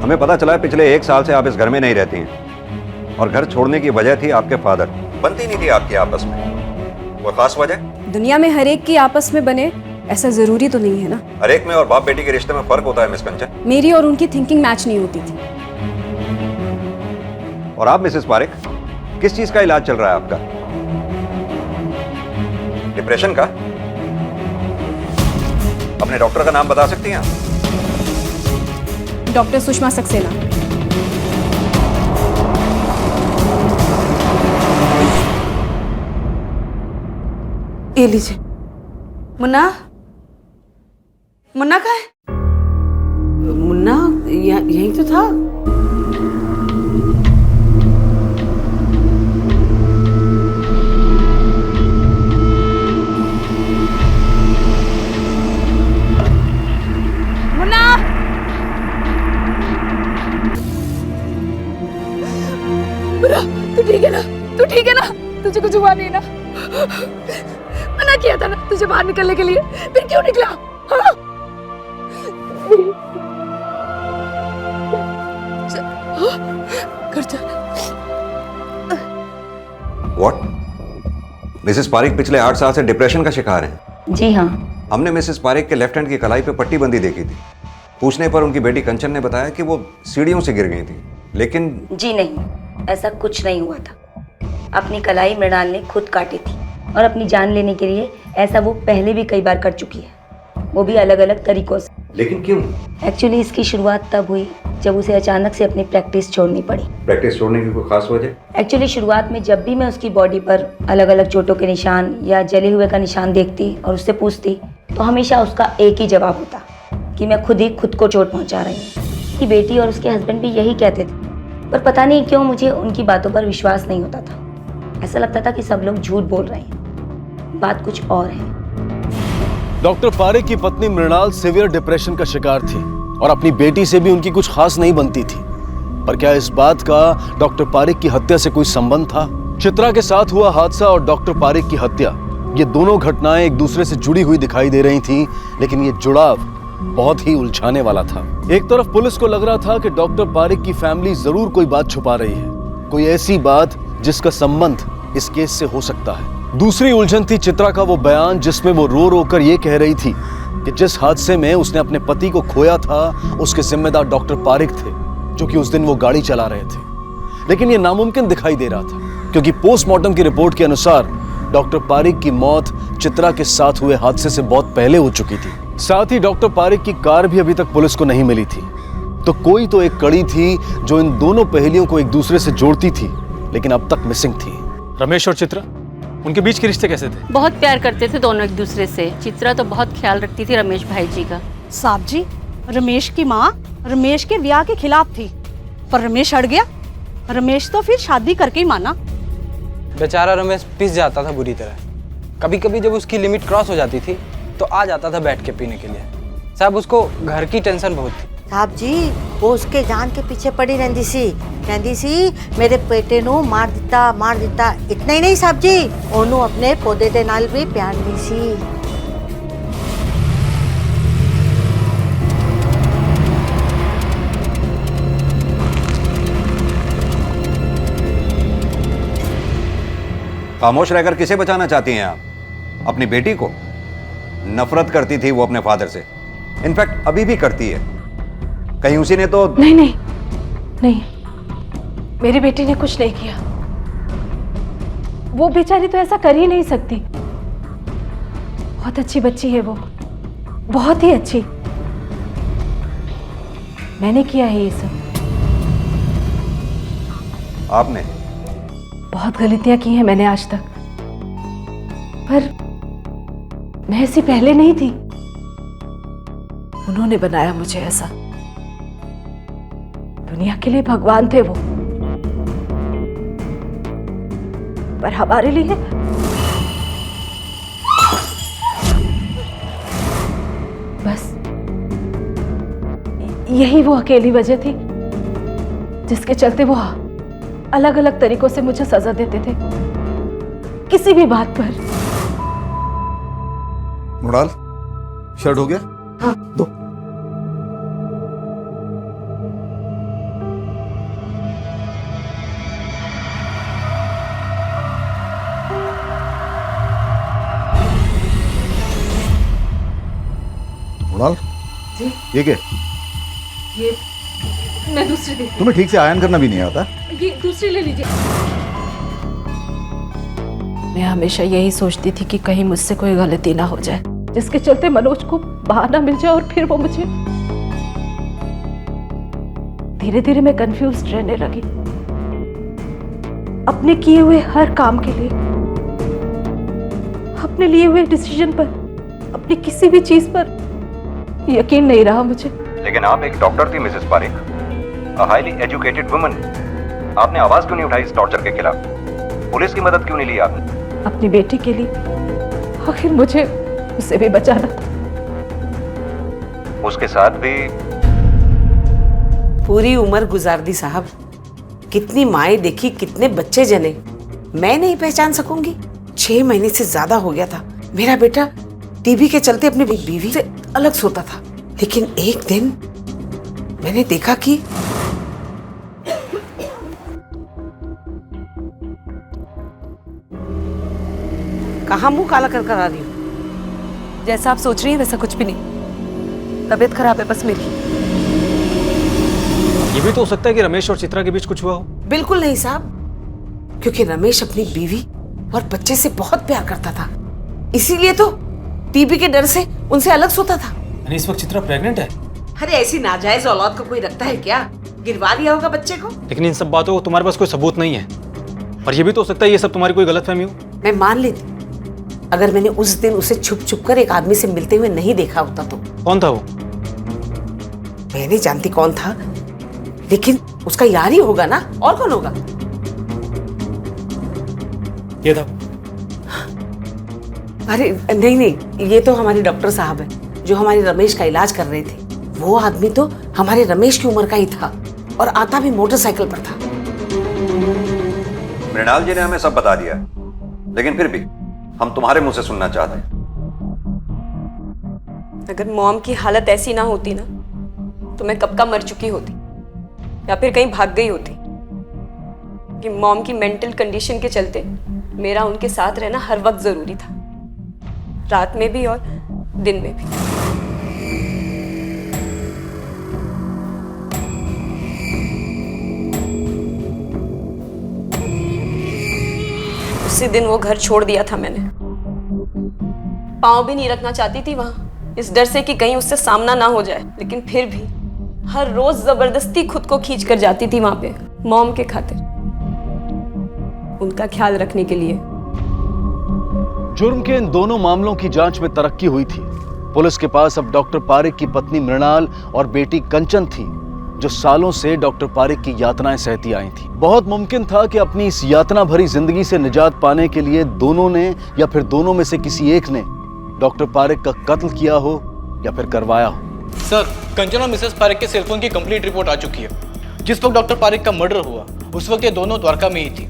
हमें पता चला है पिछले 1 साल से आप इस घर में नहीं रहती हैं, और घर छोड़ने की वजह थी आपके फादर। बनती नहीं थी आपकी आपस में, वो खास वजह?
दुनिया में हर एक की आपस में बने ऐसा जरूरी तो नहीं है ना।
हर एक में और बाप बेटी के रिश्ते में फर्क होता है मिस कंचन।
मेरी और उनकी थिंकिंग मैच नहीं होती थी।
और आप मिसेस पारेख, किस चीज का इलाज चल रहा है आपका? डिप्रेशन का? अपने डॉक्टर का नाम बता सकती हैं आप?
डॉक्टर सुषमा सक्सेना।
ये लीजिए। मुन्ना, मुन्ना कहाँ है?
मुन्ना यहीं तो था।
मुन्ना, मुन्ना, तू ठीक है ना? तू ठीक है ना? तुझे कुछ हुआ नहीं ना? मना किया था ना तुझे बाहर निकलने के लिए, फिर क्यों निकला? हाँ? कर चल।
What? मिसेस पारेख पिछले 8 साल से डिप्रेशन का शिकार हैं।
जी हाँ।
हमने मिसेस पारेख के लेफ्ट हैंड की कलाई पे पट्टी बंदी देखी थी। पूछने पर उनकी बेटी कंचन ने बताया कि वो सीढ़ियों से गिर गई थी, लेकिन
जी नहीं, ऐसा कुछ नहीं हुआ था। अपनी कलाई मृणाल ने खुद काटी थी, और अपनी जान लेने के लिए ऐसा वो पहले भी कई बार कर चुकी है, वो भी अलग अलग तरीकों से।
लेकिन क्यों?
एक्चुअली इसकी शुरुआत तब हुई जब उसे अचानक से अपनी प्रैक्टिस छोड़नी पड़ी।
प्रैक्टिस छोड़ने की कोई खास वजह?
एक्चुअली शुरुआत में जब भी मैं उसकी बॉडी पर अलग अलग चोटों के निशान या जले हुए का निशान देखती और उससे पूछती तो हमेशा उसका एक ही जवाब होता कि मैं खुद ही खुद को चोट पहुंचा रही हूँ। उसकी बेटी और उसके हस्बैंड भी यही कहते थे, पर पता नहीं क्यों मुझे उनकी बातों पर विश्वास नहीं होता था। ऐसा लगता था कि सब लोग झूठ बोल रहे हैं, बात कुछ और है।
डॉक्टर पारेख की पत्नी मृणाल सिवियर डिप्रेशन का शिकार थी और अपनी बेटी से भी उनकी कुछ खास नहीं बनती थी। पर क्या इस बात का डॉक्टर पारेख की हत्या से कोई संबंध था? चित्रा के साथ हुआ हादसा और डॉक्टर पारेख की हत्या, ये दोनों घटनाएं एक दूसरे से जुड़ी हुई दिखाई दे रही थीं, लेकिन ये जुड़ाव बहुत ही उलझाने वाला था। एक तरफ पुलिस को लग रहा था कि डॉक्टर पारेख की फैमिली जरूर कोई बात छुपा रही है, कोई ऐसी बात जिसका संबंध इस केस से हो सकता है। दूसरी उलझन थी चित्रा का वो बयान जिसमें वो रो रो कर ये कह रही थी कि जिस हादसे में उसने अपने पति को खोया था उसके जिम्मेदार डॉक्टर पारेख थे, जो कि उस दिन वो गाड़ी चला रहे थे। लेकिन ये नामुमकिन दिखाई दे रहा था क्योंकि पोस्टमार्टम की रिपोर्ट के अनुसार डॉक्टर पारेख की मौत चित्रा के साथ हुए हादसे से बहुत पहले हो चुकी थी। साथ ही डॉक्टर पारेख की कार भी अभी तक पुलिस को नहीं मिली थी। तो कोई तो एक कड़ी थी जो इन दोनों पहेलियों को एक दूसरे से जोड़ती थी, लेकिन अब तक मिसिंग थी।
रमेश और चित्रा, उनके बीच के रिश्ते कैसे थे?
बहुत प्यार करते थे दोनों एक दूसरे से। चित्रा तो बहुत ख्याल रखती थी रमेश भाई जी का।
साहब जी, रमेश की माँ रमेश के ब्याह के खिलाफ थी, पर रमेश अड़ गया। रमेश तो फिर शादी करके ही माना।
बेचारा रमेश पिस जाता था बुरी तरह। कभी कभी जब उसकी लिमिट क्रॉस हो जाती थी तो आ जाता था बैठ के पीने के लिए। साहब उसको घर की टेंशन बहुत थी।
साहब जी, वो उसके जान के पीछे पड़ी रहती सी मेरे बेटे नू मार दिता। इतना ही नहीं साहब जी, ओनू अपने पौधे दे नाल भी प्यार दी सी।
खामोश रहकर किसे बचाना चाहती हैं आप? अपनी बेटी को? नफरत करती थी वो अपने फादर से, इनफैक्ट अभी भी करती है। कहीं उसी ने तो
नहीं, मेरी बेटी ने कुछ नहीं किया। वो बेचारी तो ऐसा कर ही नहीं सकती। बहुत अच्छी बच्ची है वो, बहुत ही अच्छी। मैंने किया है ये सब।
आपने?
बहुत गलतियां की हैं मैंने आज तक, पर मैं ऐसी पहले नहीं थी। उन्होंने बनाया मुझे ऐसा। दुनिया के लिए भगवान थे वो, पर हमारे लिए बस यही वो अकेली वजह थी जिसके चलते वो अलग अलग तरीकों से मुझे सजा देते थे किसी भी बात पर।
मुराल, शर्ट हो गया?
हाँ।
दो। मुराल, ये क्या?
ये मैं दूसरी देखती।
तुम्हें ठीक से आयन करना भी नहीं आता?
ये दूसरी ले लीजिए। मैं हमेशा यही सोचती थी कि कहीं मुझसे कोई गलती ना हो जाए, जिसके चलते मनोज को बहाना मिल जाए और फिर वो मुझे। धीरे धीरे मैं कंफ्यूज रहने लगी। अपने किए हुए हर काम के लिए, अपने लिए हुए डिसीजन पर, अपनी किसी भी चीज पर यकीन नहीं रहा मुझे।
लेकिन आप एक डॉक्टर थी Mrs Parikh, a highly educated woman. आपने आवाज क्यों नहीं उठाई इस टॉर्चर के खिलाफ? पुलिस की मदद क्यों नहीं ली आपने?
अपनी बेटी के लिए, आखिर मुझे उसे भी बचाना था।
उसके साथ भी
पूरी उम्र गुजार दी साहब। कितनी माएं देखी, कितने बच्चे जने, मैं नहीं पहचान सकूंगी। 6 महीने से ज्यादा हो गया था। मेरा बेटा टीबी के चलते अपनी बीवी से अलग सोता था, लेकिन एक दिन मैंने देखा कि कहाँ मुंह काला कर आ रही हूँ?
जैसा आप सोच रही हैं वैसा कुछ भी नहीं। तबीयत खराब है बस मेरी।
ये भी तो हो सकता है कि रमेश और चित्रा के बीच कुछ हुआ हो।
बिल्कुल नहीं साहब, क्योंकि रमेश अपनी बीवी और बच्चे से बहुत प्यार करता था, इसीलिए तो टीबी के डर से उनसे अलग सोता था।
यानी इस वक्त चित्रा प्रेग्नेंट है?
अरे ऐसी नाजायज औलाद को कोई रखता है क्या? गिरवा लिया होगा बच्चे को।
लेकिन इन सब बातों को तुम्हारे पास कोई सबूत नहीं है, और ये भी तो हो सकता है ये सब तुम्हारी कोई गलतफहमी हो।
मैं मान लेती अगर मैंने उस दिन उसे छुप छुप कर एक आदमी से मिलते हुए नहीं देखा होता तो।
कौन था वो?
मैं नहीं जानती कौन था, लेकिन उसका यार ही होगा ना, और कौन होगा?
ये था?
अरे नहीं, ये तो हमारे डॉक्टर साहब हैं जो हमारे रमेश का इलाज कर रहे थे। वो आदमी तो हमारे रमेश की उम्र का ही था और आता भी मोटरसाइकिल पर था।
मृणाल जी ने हमें सब बता दिया, लेकिन फिर भी हम तुम्हारे मुंह से सुनना चाहते हैं।
अगर मॉम की हालत ऐसी ना होती ना, तो मैं कब का मर चुकी होती या फिर कहीं भाग गई होती। कि मॉम की मेंटल कंडीशन के चलते मेरा उनके साथ रहना हर वक्त जरूरी था, रात में भी और दिन में भी। उसी दिन वो घर छोड़ दिया था मैंने। पाँव भी नहीं रखना चाहती थी वहां, इस डर से कि कहीं उससे सामना ना हो जाए। लेकिन फिर भी हर रोज जबरदस्ती खुद को खींच कर जाती थी वहां पे, मॉम के खातिर, उनका ख्याल रखने के लिए।
जुर्म के इन दोनों मामलों की जांच में तरक्की हुई थी। पुलिस के पास अब डॉक्टर पारिक की पत्नी मृणाल और बेटी कंचन थी, जो सालों से डॉक्टर पारिक की यातनाएं सहती आई थी। बहुत मुमकिन था कि अपनी इस यातना भरी जिंदगी से निजात पाने के लिए दोनों ने या फिर दोनों में से किसी एक ने डॉक्टर पारिक का कत्ल किया हो या फिर करवाया हो।
सर, कंचन और मिसेस पारिक के सेलफोन की कंप्लीट रिपोर्ट आ चुकी है। जिस वक्त डॉक्टर पारिक का मर्डर हुआ उस वक्त ये दोनों द्वारका में ही थी,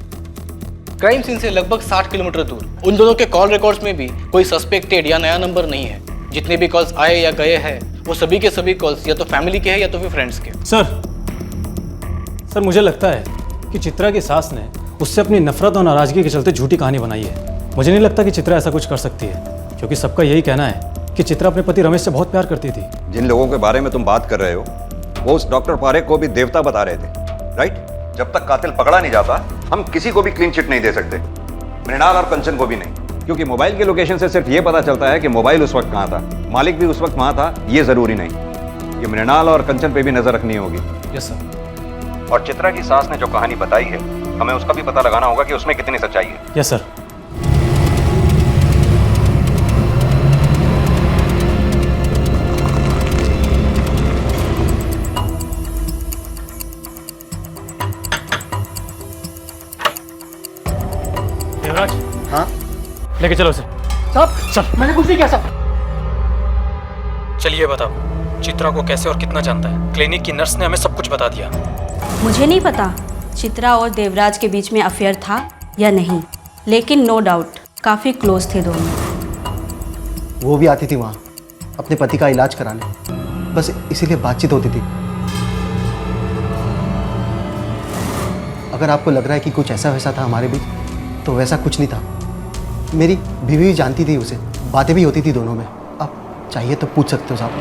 क्राइम सीन से लगभग 60 किलोमीटर दूर। उन दोनों के कॉल रिकॉर्ड्स में भी कोई सस्पेक्टेड या नया नंबर नहीं है। जितने भी कॉल्स आए या गए हैं वो सभी के सभी कॉल्स या तो फैमिली के हैं या तो फिर फ्रेंड्स के।
सर मुझे लगता है कि चित्रा की सास ने उससे अपनी नफरत और नाराजगी के चलते झूठी कहानी बनाई है। मुझे नहीं लगता कि चित्रा ऐसा कुछ कर सकती है, क्योंकि सबका यही कहना है कि चित्रा अपने पति रमेश से बहुत प्यार करती थी।
जिन लोगों के बारे में तुम बात कर रहे हो वो उस डॉक्टर पारेख को भी देवता बता रहे थे, राइट? जब तक कातिल पकड़ा नहीं जाता हम किसी को भी क्लीन चिट नहीं दे सकते, मृणाल और कंचन को भी नहीं, क्योंकि मोबाइल के लोकेशन से सिर्फ ये पता चलता है कि मोबाइल उस वक्त कहाँ था, मालिक भी उस वक्त वहाँ था, ये जरूरी नहीं। ये मृणाल और कंचन पे भी नजर रखनी होगी।
Yes sir.
और चित्रा की सास ने जो कहानी बताई है हमें उसका भी पता लगाना होगा कि उसमें कितनी सच्चाई है।
Yes sir. देवराज,
हाँ
लेके चलो उसे।
साहब,
चल।
मैंने कुछ नहीं किया साहब।
चलिए बताओ, चित्रा को कैसे और कितना जानता है? क्लिनिक की नर्स ने हमें सब कुछ बता दिया।
मुझे नहीं पता चित्रा और देवराज के बीच में अफेयर था या नहीं, लेकिन नो डाउट काफ़ी क्लोज थे दोनों।
वो भी आती थी वहाँ अपने पति का इलाज कराने, बस इसीलिए बातचीत होती थी। अगर आपको लग रहा है कि कुछ ऐसा वैसा था हमारे बीच, तो वैसा कुछ नहीं था। मेरी बीवी भी जानती थी उसे, बातें भी होती थी दोनों में। आप चाहिए तो पूछ सकते हो साहब।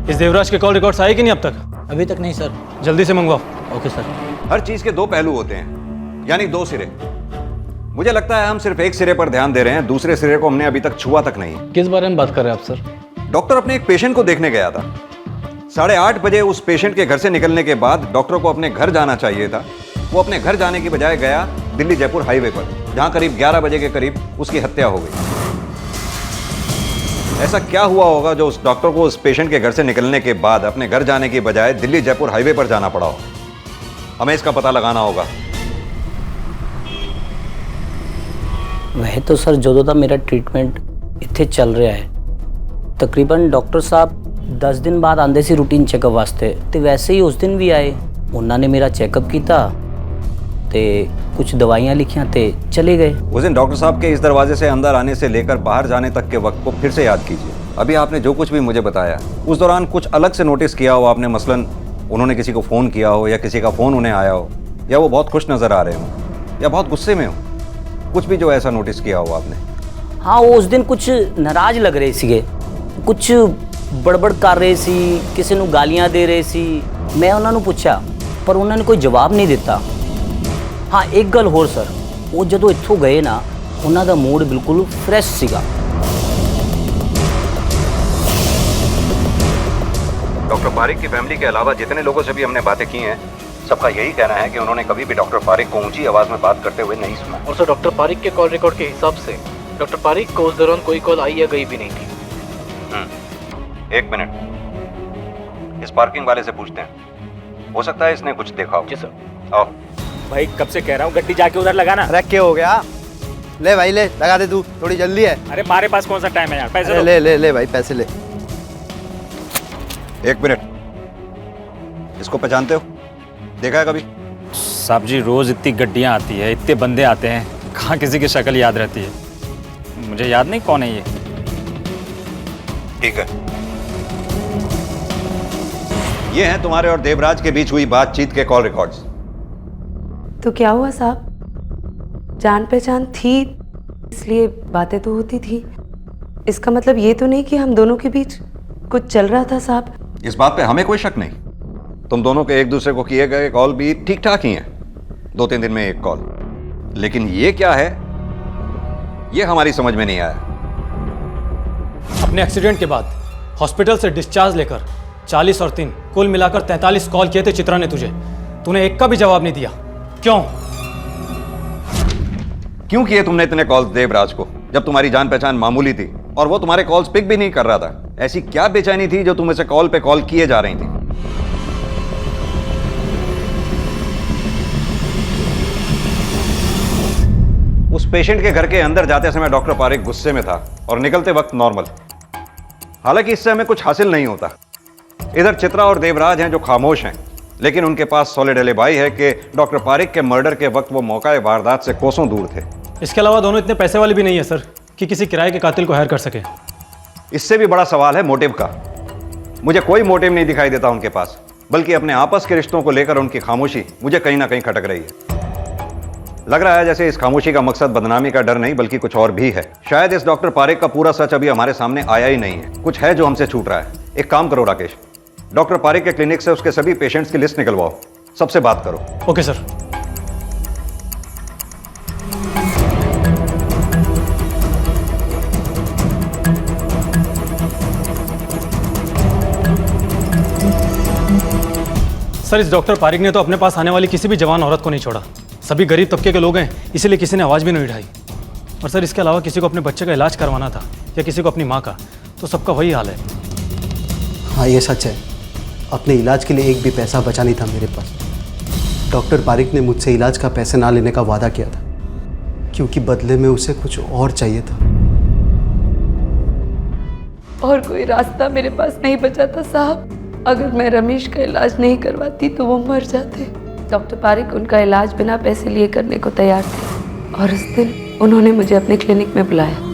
इस देवराज के कॉल रिकॉर्ड्स आए कि नहीं अब तक?
अभी तक नहीं सर।
जल्दी से मंगवाओ।
Okay sir.
हर चीज के दो पहलू होते हैं, यानी दो सिरे। मुझे लगता है हम सिर्फ एक सिरे पर ध्यान दे रहे हैं, दूसरे सिरे को हमने अभी तक छुआ तक नहीं।
किस बारे में बात कर रहे हैं आप सर?
डॉक्टर अपने एक पेशेंट को देखने गया था। 8:30 बजे उस पेशेंट के घर से निकलने के बाद डॉक्टर को अपने घर जाना चाहिए था। वो अपने घर जाने की बजाय गया दिल्ली जयपुर हाईवे पर, जहां करीब 11 बजे के करीब उसकी हत्या हो गई। ऐसा क्या हुआ होगा जो उस डॉक्टर को उस पेशेंट के घर से निकलने के बाद अपने घर जाने की बजाय दिल्ली जयपुर हाईवे पर जाना पड़ा हो? हमें इसका पता लगाना होगा।
वह तो सर जो ਦਾ ਮੇਰਾ ਟ੍ਰੀਟਮੈਂਟ ਇੱਥੇ ਚੱਲ ਰਿਹਾ ਹੈ, ਤਕਰੀਬਨ ਡਾਕਟਰ ਸਾਹਿਬ 10 ਦਿਨ ਬਾਅਦ ਆਉਂਦੇ ਸੀ ਰੂਟੀਨ ਚੈੱਕਅਪ ਵਾਸਤੇ, ਤੇ ਵੈਸੇ ਹੀ ਉਸ ਦਿਨ ਵੀ ਆਏ। ਉਹਨਾਂ ਨੇ ਮੇਰਾ ਚੈੱਕअप ਕੀਤਾ ਤੇ कुछ दवाइयाँ लिखियाँ ते चले गए।
उस दिन डॉक्टर साहब के इस दरवाजे से अंदर आने से लेकर बाहर जाने तक के वक्त को फिर से याद कीजिए। अभी आपने जो कुछ भी मुझे बताया उस दौरान कुछ अलग से नोटिस किया हो आपने? मसलन उन्होंने किसी को फ़ोन किया हो या किसी का फ़ोन उन्हें आया हो, या वो बहुत खुश नज़र आ रहे हो या बहुत गुस्से में हो, कुछ भी जो ऐसा नोटिस किया हो आपने?
हाँ, वो उस दिन कुछ नाराज लग रहे ਸੀਗੇ, कुछ बड़बड़ कर रहे ਸੀ, ਕਿਸੇ ਨੂੰ ਗਾਲੀਆਂ ਦੇ ਰਹੇ ਸੀ। मैं उन्होंने पूछा पर उन्होंने कोई जवाब नहीं दिता। हाँ, एक गल होर सर, वो जदों इत्थों गए ना उन्हों का मूड बिल्कुल फ्रैश सीगा।
डॉक्टर पारिक की फैमिली के अलावा जितने लोगों से भी हमने बातें की हैं, सबका यही कहना है कि उन्होंने कभी भी डॉक्टर पारिक को ऊंची आवाज़ में बात करते हुए नहीं सुना।
और सर डॉक्टर पारिक के कॉल रिकॉर्ड के हिसाब से डॉक्टर पारिक को उस दौरान कोई कॉल आई या गई भी नहीं थी।
एक मिनट, इस पार्किंग वाले से पूछते हैं, हो सकता है इसने कुछ देखा हो।
जी सर।
आओ।
भाई कब से कह रहा हूँ गड्डी जाके उधर लगाना।
अरे क्या हो गया? ले भाई ले, लगा दे तू, थोड़ी जल्दी है।
अरे हमारे पास कौन सा टाइम है यार, पैसे दो।
ले ले ले भाई पैसे ले।
एक मिनट, इसको पहचानते हो? देखा है कभी?
साहब जी रोज इतनी गड्डियाँ आती है, इतने बंदे आते हैं, कहाँ किसी की शक्ल याद रहती है? मुझे याद नहीं कौन है ये।
ठीक है, ये हैं तुम्हारे और देवराज के बीच हुई बातचीत के कॉल रिकॉर्ड्स।
तो क्या हुआ साहब, जान पहचान थी इसलिए बातें तो होती थी, इसका मतलब ये तो नहीं कि हम दोनों के बीच कुछ चल रहा था साहब।
इस बात पे हमें कोई शक नहीं, तुम दोनों के एक दूसरे को किए गए कॉल भी ठीक ठाक ही हैं, 2-3 दिन में एक कॉल। लेकिन ये क्या है, ये हमारी समझ में नहीं आया।
अपने एक्सीडेंट के बाद हॉस्पिटल से डिस्चार्ज लेकर 40 और 3 कुल मिलाकर 43 कॉल किए थे चित्रा ने तुझे, तूने एक का भी जवाब नहीं दिया, क्यों?
क्यों किए तुमने इतने कॉल्स देवराज को, जब तुम्हारी जान पहचान मामूली थी और वो तुम्हारे कॉल्स पिक भी नहीं कर रहा था? ऐसी क्या बेचैनी थी जो तुम इसे कॉल पे कॉल किए जा रही थी? उस पेशेंट के घर के अंदर जाते समय डॉक्टर पारिक गुस्से में था और निकलते वक्त नॉर्मल। हालांकि इससे हमें कुछ हासिल नहीं होता। इधर चित्रा और देवराज हैं जो खामोश हैं, लेकिन उनके पास सॉलिड एलिबाई है कि डॉक्टर पारिक के मर्डर के वक्त वो मौका वारदात से कोसों दूर थे।
इसके अलावा दोनों इतने पैसे वाले भी नहीं है सर कि किसी किराए के कातिल को हायर कर सके।
इससे भी बड़ा सवाल है मोटिव का। मुझे कोई मोटिव नहीं दिखाई देता उनके पास, बल्कि अपने आपस के रिश्तों को लेकर उनकी खामोशी मुझे कहीं ना कहीं खटक रही है। लग रहा है जैसे इस खामोशी का मकसद बदनामी का डर नहीं बल्कि कुछ और भी है। शायद इस डॉक्टर पारिक का पूरा सच अभी हमारे सामने आया ही नहीं है। कुछ है जो हमसे छूट रहा है। एक काम करो राकेश, डॉक्टर पारिक के क्लिनिक से उसके सभी पेशेंट्स की लिस्ट निकलवाओ, सबसे बात करो।
Okay sir. सर, इस डॉक्टर पारिक ने तो अपने पास आने वाली किसी भी जवान औरत को नहीं छोड़ा। सभी गरीब तबके के लोग हैं, इसीलिए किसी ने आवाज़ भी नहीं उठाई। और सर, इसके अलावा किसी को अपने बच्चे का इलाज करवाना था या किसी को अपनी माँ का, तो सबका वही हाल है।
हाँ, ये सच है। अपने इलाज के लिए एक भी पैसा बचा नहीं था मेरे पास। डॉक्टर पारिक ने मुझसे इलाज का पैसे ना लेने का वादा किया था, क्योंकि बदले में उसे कुछ और चाहिए था।
और कोई रास्ता मेरे पास नहीं बचा था साहब। अगर मैं रमेश का इलाज नहीं करवाती तो वो मर जाते। डॉक्टर पारिक उनका इलाज बिना पैसे लिए करने को तैयार थे, और उस दिन उन्होंने मुझे अपने क्लिनिक में बुलाया।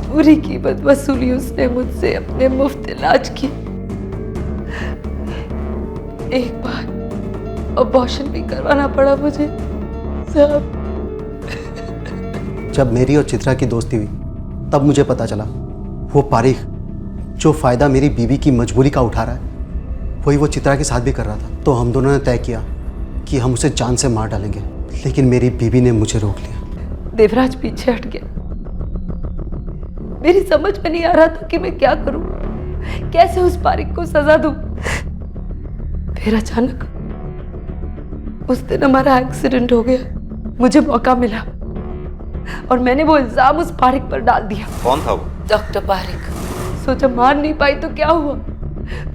पूरी कीमत वसूली उसने मुझसे अपने मुफ्त इलाज की। एक बार अबॉर्शन भी करवाना पड़ा मुझे साहब।
जब मेरी और चित्रा की दोस्ती हुई तब मुझे पता चला वो पारिक जो फायदा मेरी बीवी की मजबूरी का उठा रहा है वही वो चित्रा के साथ भी कर रहा था। तो हम दोनों ने तय किया कि हम उसे जान से मार डालेंगे, लेकिन मेरी बीवी ने मुझे रोक लिया।
देवराज पीछे हट गया। मेरी समझ में नहीं आ रहा था कि मैं क्या करूं, कैसे उस पारिक को सजा दूं। फिर अचानक उस दिन हमारा एक्सीडेंट हो गया। मुझे मौका मिला और मैंने वो इल्जाम उस पारिक पर डाल दिया।
कौन था वो?
डॉक्टर पारिक। सोचा मार नहीं पाई तो क्या हुआ,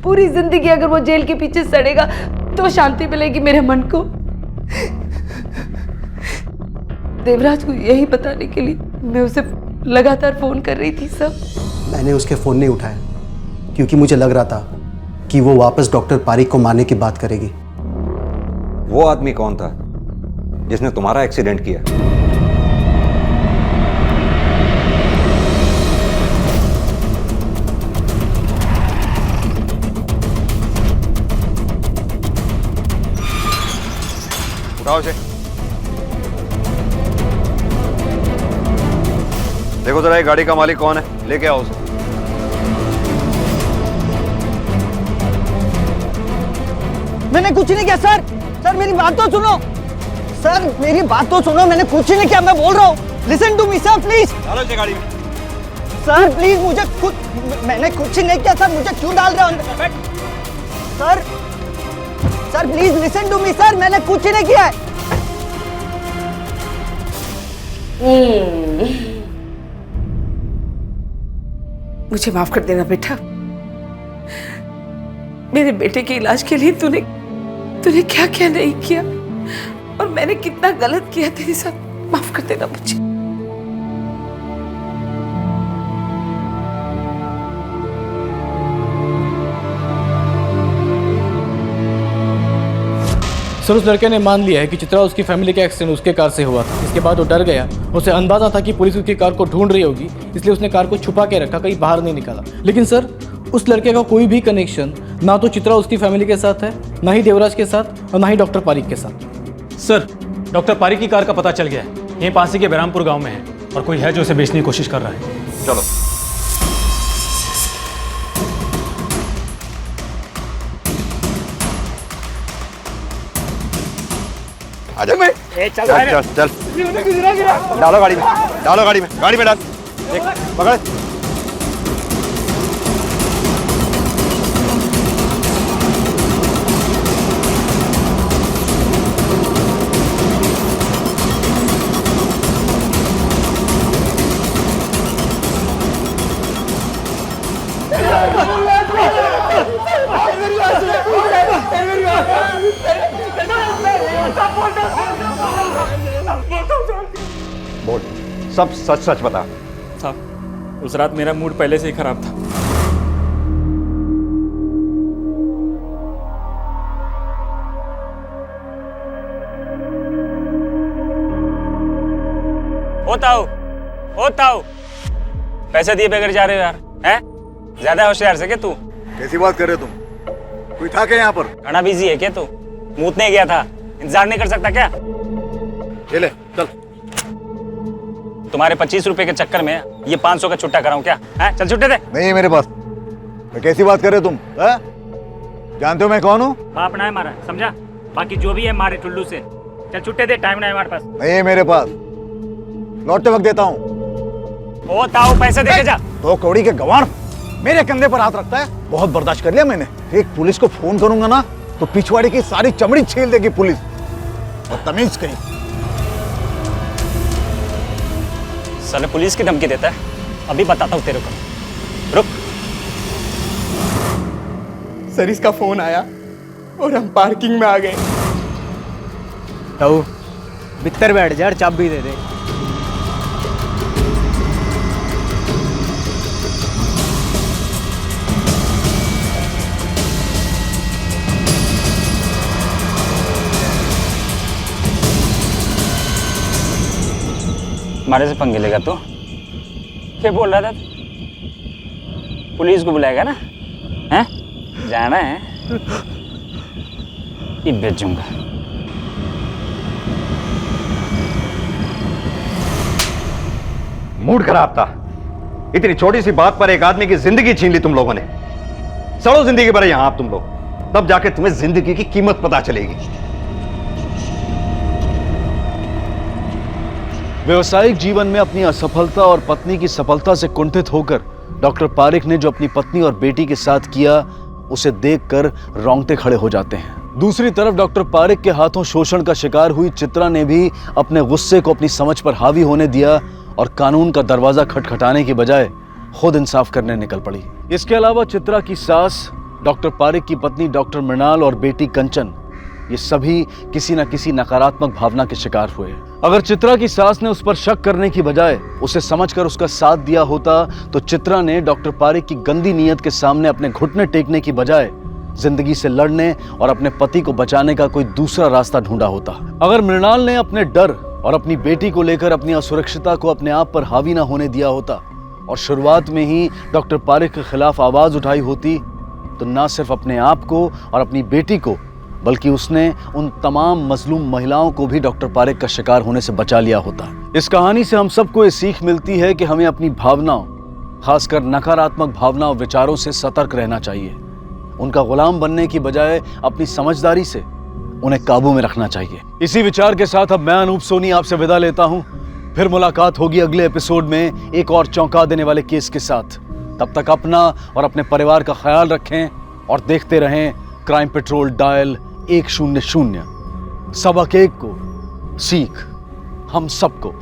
पूरी जिंदगी अगर वो जेल के पीछे सड़ेगा तो शांति मिलेगी मेरे मन को। देवराज को यही बताने के लिए मैं उसे लगातार फोन कर रही थी सब।
मैंने उसके फ़ोन नहीं उठाया क्योंकि मुझे लग रहा था कि वो वापस डॉक्टर पारिक को मारने की बात करेगी।
वो आदमी कौन था जिसने तुम्हारा एक्सीडेंट किया? उठाओ इसे। देखो जरा ये गाड़ी का मालिक कौन है, लेके आओ उसे।
मैंने कुछ नहीं किया सर। सर मेरी बात तो सुनो। सर मेरी बात तो सुनो, मैंने कुछ नहीं किया, मैं बोल रहा हूँ। Listen to me sir please.
डालो इसे गाड़ी में।
सर प्लीज मुझे मैंने कुछ नहीं किया सर, मुझे क्यों डाल रहे हो? Sir sir please listen to me sir, मैंने कुछ नहीं किया है।
मुझे माफ कर देना बेटा। मेरे बेटे के इलाज के लिए तूने क्या क्या नहीं किया और मैंने कितना गलत किया तेरे साथ। माफ कर देना मुझे।
सर, उस लड़के ने मान लिया है कि चित्रा उसकी फैमिली का एक्सीडेंट उसके कार से हुआ था। इसके बाद वो डर गया। उसे अंदाजा था कि पुलिस उसकी कार को ढूंढ रही होगी, इसलिए उसने कार को छुपा के रखा, कहीं बाहर नहीं निकाला। लेकिन सर, उस लड़के का कोई भी कनेक्शन ना तो चित्रा उसकी फैमिली के साथ है, ना ही देवराज के साथ, और ना ही डॉक्टर पारिक के साथ।
सर, डॉक्टर पारिक की कार का पता चल गया है। यहीं पासी के बहरामपुर गांव में है और कोई है जो उसे बेचने की कोशिश कर रहा है।
चलो। आजा
चल
चल चल डालो गाड़ी में, डालो गाड़ी में, गाड़ी में डाल, देख पकड़। बोल, सब सच सच बता।
साहब उस रात मेरा मूड पहले से ही खराब था। होता हो पैसे दिए बगैर जा रहे हो यार, हैं? ज्यादा होशियार से क्या तू?
कैसी बात कर रहे हो तुम? कोई था क्या यहाँ पर?
घना बिजी है क्या तू? मूतने गया था, इंतजार नहीं कर सकता क्या?
ये ले चल।
तुम्हारे 25 रुपए के चक्कर में ये 500 का छुट्टा कराऊं क्या? हैं? चल छुट्टे दे।
नहीं है मेरे पास। मैं कैसी बात कर रहे हो तुम? है? जानते हो मैं कौन हूँ?
बाप ना है मारा, समझा? बाकी जो भी है मारे टुल्लू से। चल छुट्टे दे, टाइम ना है हमारे पास।
नहीं है मेरे पास, लौटते वक्त देता हूँ।
ओ ताऊ पैसे देके जा।
दो कौड़ी के गंवार मेरे कंधे पर हाथ रखता है। बहुत बर्दाश्त कर लिया मैंने। एक पुलिस को फोन करूंगा ना तो पिछवाड़ी की सारी चमड़ी छील देगी पुलिस। बदतमीज कहीं।
साले पुलिस की धमकी देता है। अभी बताता हूँ तेरे को, रुक।
सर इसका फोन आया और हम पार्किंग में आ गए।
ताऊ भीतर बैठ जा, चाबी दे दे।
हमारे से पंगे लेगा तो? क्या बोल रहा था? पुलिस को बुलाएगा ना? हैं? जाना है? ये बेचूंगा।
मूड खराब था। इतनी छोटी सी बात पर एक आदमी की जिंदगी छीन ली तुम लोगों ने। सड़ो जिंदगी पर यहां आप तुम लोग, तब जाके तुम्हें जिंदगी की कीमत पता चलेगी।
व्यवसायिक जीवन में अपनी असफलता और पत्नी की सफलता से कुंठित होकर डॉक्टर पारिक ने जो अपनी पत्नी और बेटी के साथ किया, उसे देखकर रोंगटे खड़े हो जाते हैं। दूसरी तरफ डॉक्टर पारिक के हाथों शोषण का शिकार हुई चित्रा ने भी अपने गुस्से को अपनी समझ पर हावी होने दिया और कानून का दरवाजा खटखटाने की बजाय खुद इंसाफ करने निकल पड़ी। इसके अलावा चित्रा की सास, डॉक्टर पारिक की पत्नी डॉक्टर मृणाल और बेटी कंचन, ये सभी किसी न किसी नकारात्मक भावना के शिकार हुए। अगर चित्रा की सास ने उस पर शक करने की बजाय उसे समझकर उसका साथ दिया होता तो चित्रा ने डॉक्टर पारिक की गंदी नीयत के सामने अपने घुटने टेकने की बजाय जिंदगी से लड़ने और अपने पति को बचाने का कोई दूसरा रास्ता ढूंढा होता। अगर मृणाल ने अपने डर और अपनी बेटी को लेकर अपनी असुरक्षितता को अपने आप पर हावी ना होने दिया होता और शुरुआत में ही डॉक्टर पारिक के खिलाफ आवाज उठाई होती तो न सिर्फ अपने आप को और अपनी बेटी को, बल्कि उसने उन तमाम मजलूम महिलाओं को भी डॉक्टर पारिक का शिकार होने से बचा लिया होता। इस कहानी से हम सबको ये सीख मिलती है कि हमें अपनी भावनाओं, खासकर नकारात्मक भावनाओं विचारों से सतर्क रहना चाहिए। उनका गुलाम बनने की बजाय अपनी समझदारी से उन्हें काबू में रखना चाहिए। इसी विचार के साथ अब मैं अनूप सोनी आपसे विदा लेता हूं। फिर मुलाकात होगी अगले एपिसोड में एक और चौंका देने वाले केस के साथ। तब तक अपना और अपने परिवार का ख्याल रखें और देखते रहें क्राइम पेट्रोल डायल 100। सबक एक को, सीख हम सबको।